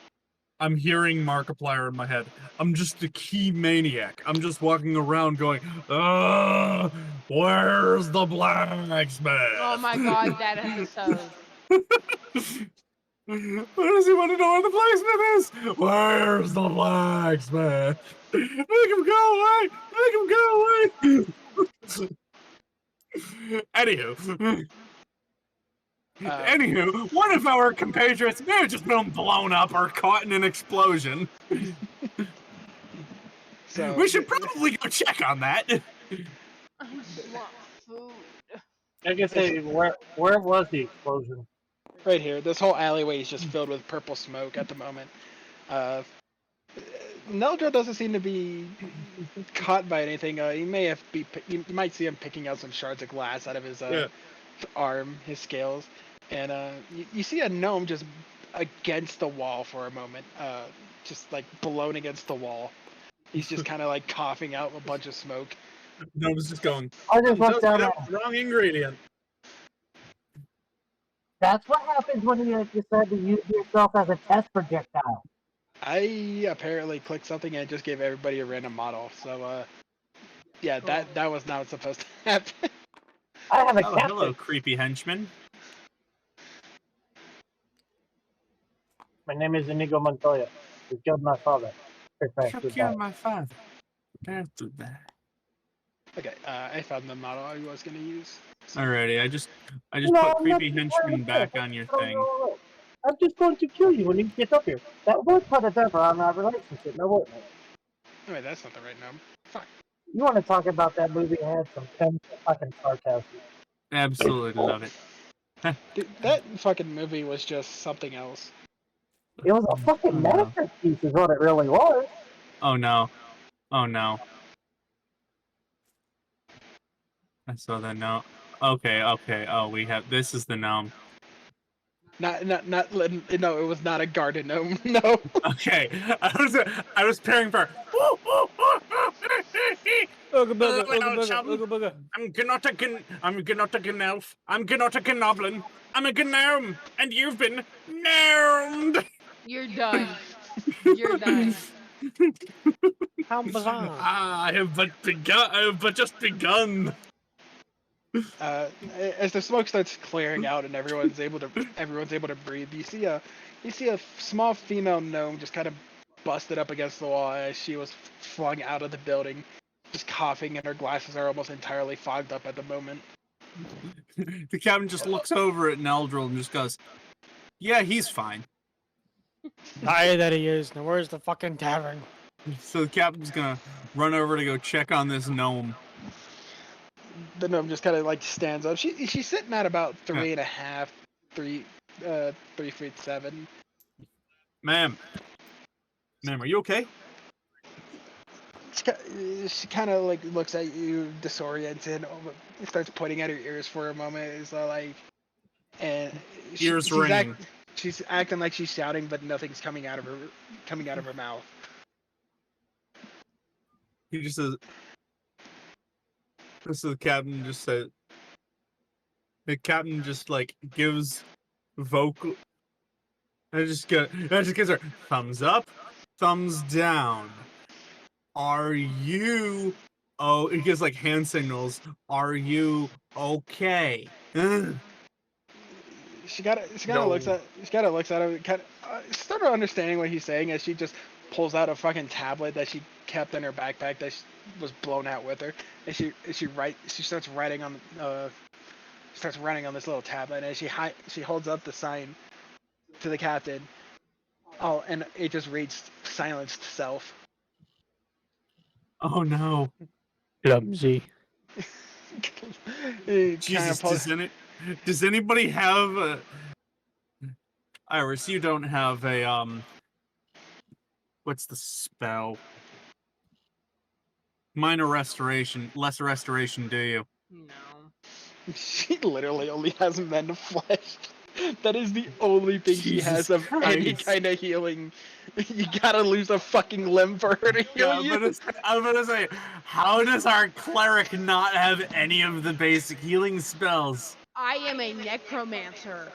I'm hearing Markiplier in my head. I'm just a key maniac. I'm just walking around going, where's the blacksmith? Oh my god, that episode. Why does he want to know where the blacksmith is? Where's the blacksmith? Make him go away! Make him go away! Anywho, one of our compatriots may have just been blown up or caught in an explosion. So We should probably go check on that. I just want food. I guess where was the explosion? right here, this whole alleyway is just filled with purple smoke at the moment. Neldro doesn't seem to be caught by anything. You might see him picking out some shards of glass out of his arm, his scales, and you see a gnome just against the wall for a moment, just like blown against the wall. He's just kind of like coughing out a bunch of smoke. No, I was just going. I just looked down. Wrong ingredient. That's what happens when you decide to use yourself as a test projectile. I apparently clicked something and it just gave everybody a random model. So yeah, that was not supposed to happen. I have a Oh, captain. hello, creepy henchman. My name is Inigo Montoya. You killed my father. My father. After that. Okay, I found the model I was gonna use. Alrighty, I just No, put I'm creepy not- henchman back on your thing. I'm just going to kill you when you get up here. That will put a dagger on our relationship. No, won't it? Oh, wait, that's not the right number. Fuck. You want to talk about that movie had some pen fucking sarcasm. Absolutely love it. Dude, that fucking movie was just something else. It was a fucking Oh, no. masterpiece, is what it really was. Oh no. Oh no. I saw that note. Okay, okay. Oh, we have. This is the gnome. Not. No, it was not a garden gnome. No. Okay, I was preparing for. Ooga booga, Hello, ooga booga, chum. ooga booga. I'm not a elf. I'm not a goblin. I'm a gnome, and you've been gnomed. You're done. You're done. How bizarre. I have but begun. I have but just begun. Uh, as the smoke starts clearing out and everyone's able to breathe, you see a small female gnome just kind of busted up against the wall as she was flung out of the building, just coughing, and her glasses are almost entirely fogged up at the moment. The captain just looks over at Neldril and just goes, "Yeah, he's fine." Aye, that he is. Now where's the fucking tavern? So the captain's gonna run over to go check on this gnome. The gnome just kind of like stands up. She's sitting at about Yeah. 3.5, 3 feet 7. Ma'am, are you okay? She kind of like looks at you disoriented, starts pointing at her ears for a moment. Is like, and Ears ringing. she's acting like she's shouting, but nothing's coming out of her mouth. He just says, "This is the captain." Just said, the captain just like gives vocal. I just gives her thumbs up, thumbs down. Are you? Oh, it gives like hand signals. Are you okay? She kind of looks at him, sort of understanding what he's saying as she just pulls out a fucking tablet that she kept in her backpack that was blown out with her, and she starts writing on this little tablet, and she holds up the sign to the captain. Oh, and it just reads "silenced self." Oh no, Clumsy. It kind Jesus! of Does anybody have a? Iris, you don't have a What's the spell? Minor restoration, lesser restoration. Do you? No. She literally only has men of flesh. That is the only thing she Jesus has of any Christ. kind of healing. You gotta lose a fucking limb for her to heal Yeah, you. I'm gonna say, how does our cleric not have any of the basic healing spells? I am a necromancer.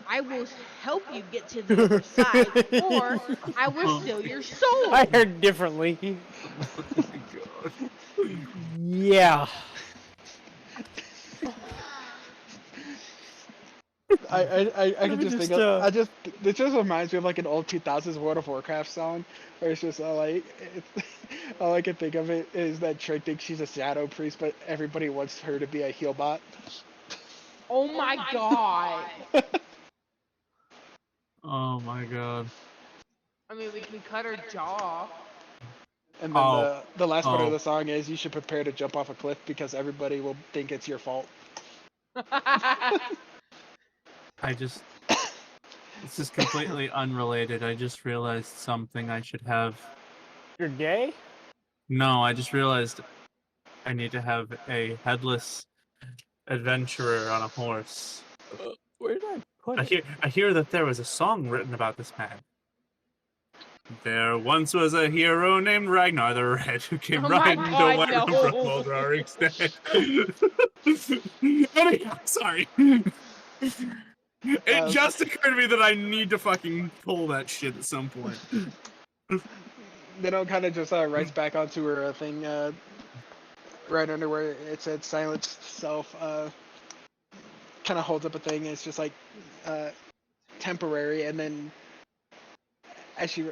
I will help you get to the other side, or I will steal your soul. I heard differently. Oh my god. Yeah. I Let can me just think just, of it just reminds me of like an old 2000s World of Warcraft song where it's just all I can think of it is that Trick thinks she's a shadow priest, but everybody wants her to be a heal bot. Oh my god. Oh my god. I mean, we cut her jaw. And then Oh. the last part of Oh. the song is you should prepare to jump off a cliff because everybody will think it's your fault. This is completely unrelated. I just realized something I should have. You're gay? No, I just realized I need to have a headless adventurer on a horse. Where did I put it? I hear that there was a song written about this man. There once was a hero named Ragnar the Red who came Oh my riding to God, where no. from Uldrarik's dead. Anyhow, sorry. It just occurred to me that I need to fucking pull that shit at some point. Then it kind of just writes back onto her thing right under where it said silence self. Kind of holds up a thing. And it's just like temporary, and then as she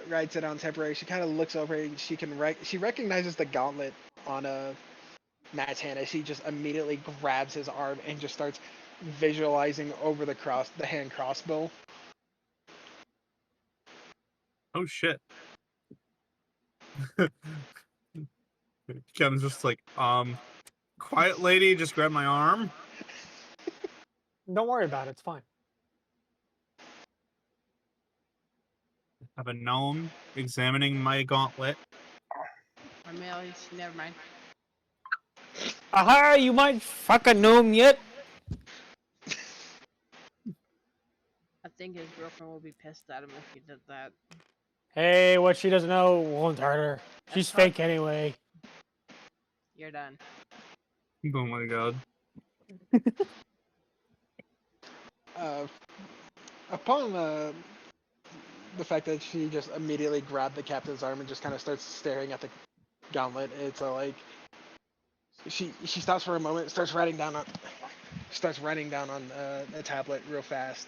writes it on temporary, she kind of looks over and she recognizes the gauntlet on Matt's hand as she just immediately grabs his arm and just starts visualizing over the hand crossbow. Oh shit. Kevin's just like, quiet lady, just grab my arm. Don't worry about it. It's fine. Have a gnome examining my gauntlet. Or Millie's, never mind. Aha! You might fuck a gnome yet? I think his girlfriend will be pissed at him if he did that. Hey, what she doesn't know won't hurt her. She's That's fake anyway. You're done. Oh my god. Upon the fact that she just immediately grabbed the captain's arm and just kind of starts staring at the gauntlet, it's like she stops for a moment, starts writing down on the tablet real fast,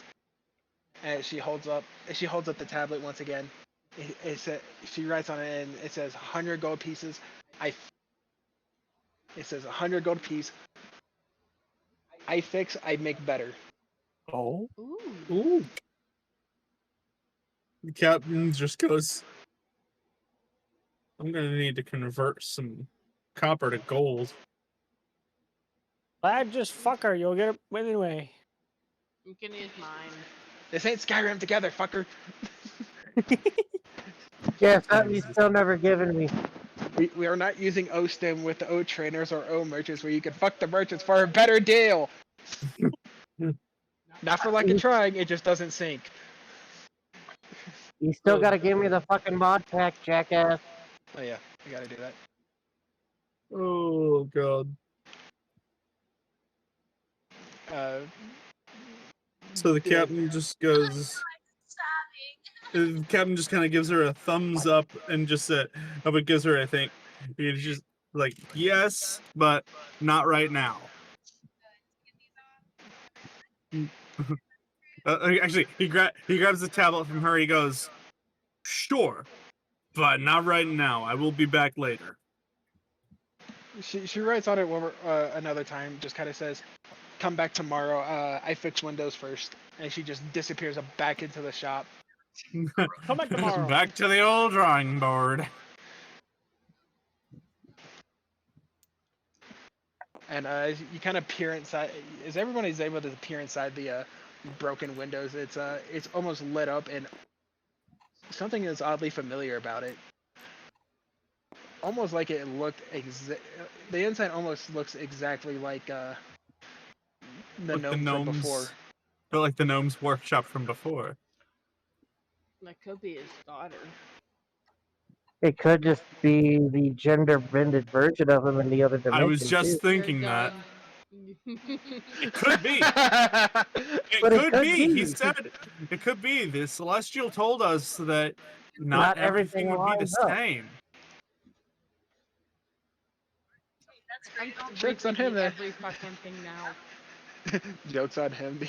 and she holds up the tablet once again. She writes on it and it says 100 gold pieces. It says 100 gold piece. I fix, I make better. Oh? Ooh. Ooh. The captain just goes, I'm gonna need to convert some copper to gold. Lad, just fuck her. You'll get it anyway. You can use mine. This ain't Skyrim together, fucker. Yeah, something you still never given me. We are not using O-Stim with the O trainers or O merchants where you can fuck the merchants for a better deal. Not for lack of trying, it just doesn't sync. You still gotta give me the fucking mod pack, jackass. Oh yeah, I gotta do that. Oh god. So the Yeah. captain just goes. The captain just kind of gives her a thumbs up and just but gives her, I think, he's just like, yes, but not right now. Actually, he grabs the tablet from her. He goes, sure, but not right now. I will be back later. She writes on it another time, just kind of says, come back tomorrow. I fix Windows first. And she just disappears back into the shop. Come back tomorrow. Back to the old drawing board. And you kind of peer inside. As everybody's able to peer inside the broken windows, it's almost lit up, and something is oddly familiar about it. Almost like it looked the inside almost looks exactly like the Like gnomes from before. But like the gnome's workshop from before. That could be his daughter. It could just be the gender-bended version of him in the other dimension. I was just too. thinking You're that. done. It could be. It But could be. He said it could be. The Celestial told us that not everything would be the lines up. same. I'm Jokes on him rethinking there. every fucking thing now. Jokes on him.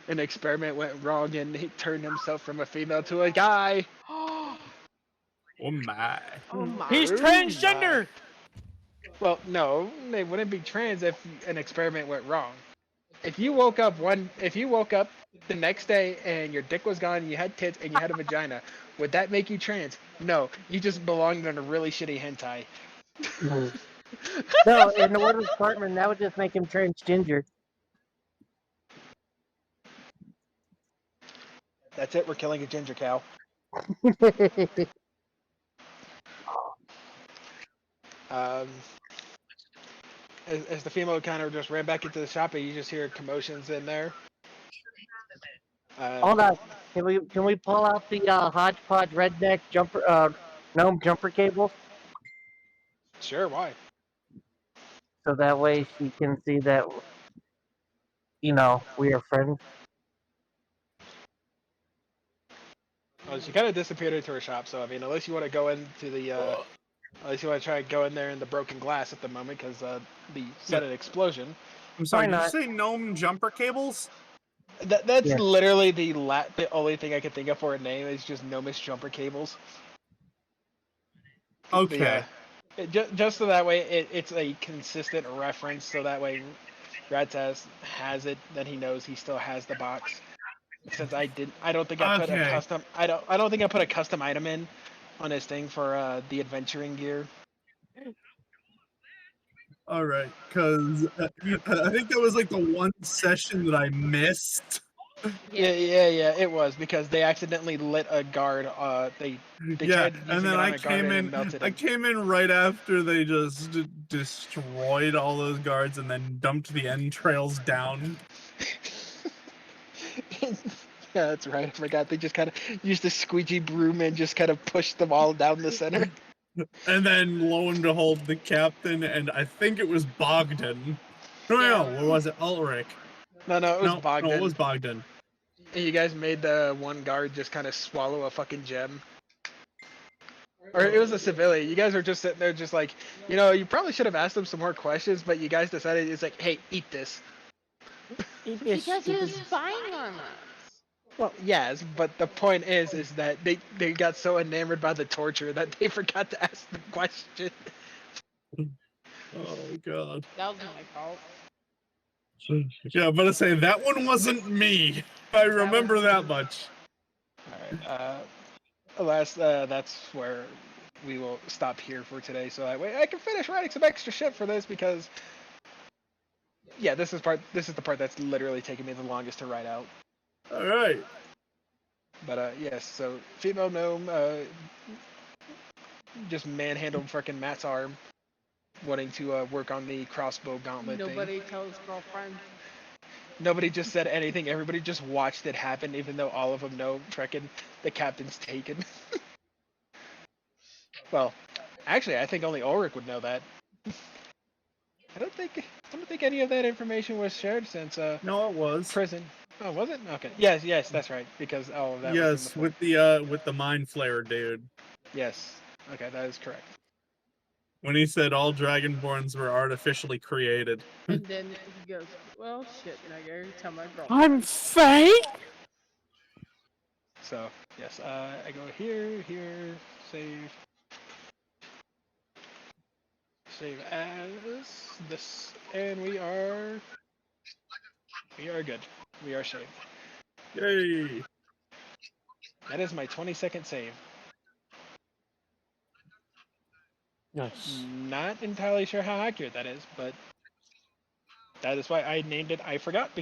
An experiment went wrong and he turned himself from a female to a guy. Oh my. my. He's transgender! Well, no, they wouldn't be trans if an experiment went wrong. If you woke up the next day and your dick was gone and you had tits and you had a vagina, would that make you trans? No, you just belonged in a really shitty hentai. No, in the word of Cartman, that would just make him transgender. That's it, we're killing a ginger cow. As the female kind of just ran back into the shop and you just hear commotions in there. Hold on, can we pull out the hodgepodge redneck jumper gnome jumper cable Sure, why? so that way she can see that we are friends. Well, she kind of disappeared into her shop, so I mean, unless you want to go into the, unless you want to try and go in there in the broken glass at the moment, because the sudden explosion. I'm sorry, Why did you not? say gnome jumper cables? That's Yeah. literally the only thing I could think of for a name is just Gnomish jumper cables. Okay. Just so that way it's a consistent reference, so that way Radtaz has it, then he knows he still has the box. Since I don't think I put a Okay. custom. I don't think I put a custom item in. on his thing for the adventuring gear. All right, because I think that was like the one session that I missed. Yeah, it was because they accidentally lit a guard. They Yeah, tried and using then it on I a guard came and it in. melted I him. came in right after they just destroyed all those guards and then dumped the entrails down. Yeah, that's right. I forgot. They just kind of used a squeegee broom and just kind of pushed them all down the center. And then lo and behold, the captain and I think it was Bogdan. No, or was it Ulrich? No, it was No, it Bogdan. was Bogdan. And you guys made the one guard just kind of swallow a fucking gem. Or it was a civilian. You guys were just sitting there, just like, you probably should have asked him some more questions, but you guys decided it's like, hey, eat this. Eat this Because he was stupid- spying on us. Well, yes, but the point is that they got so enamored by the torture that they forgot to ask the question. Oh god. That was my fault. Yeah, but I say that one wasn't me. I remember was that me. much. All right. Alas, that's where we will stop here for today, so that way I can finish writing some extra shit for this because, yeah, this is the part that's literally taking me the longest to write out. All right. But yes, so female gnome just manhandled frickin' Matt's arm, wanting to work on the crossbow gauntlet thing. Nobody tells girlfriend. Nobody just said anything. Everybody just watched it happen, even though all of them know frickin' the captain's taken. Well, actually, I think only Ulrich would know that. I don't think any of that information was shared since No, it was. prison. Oh, was it? Okay. Yes, that's right. Because all of that was in the Yes, fort. with the mind flare dude. Yes. Okay, that is correct. When he said all dragonborns were artificially created. And then he goes, well, shit, nigger, tell my girlfriend. I'm fake. So yes, I go here, save as this, and we are good. We are saved. Yay! That is my 20-second save. Nice. Not entirely sure how accurate that is, but that is why I named it I Forgot.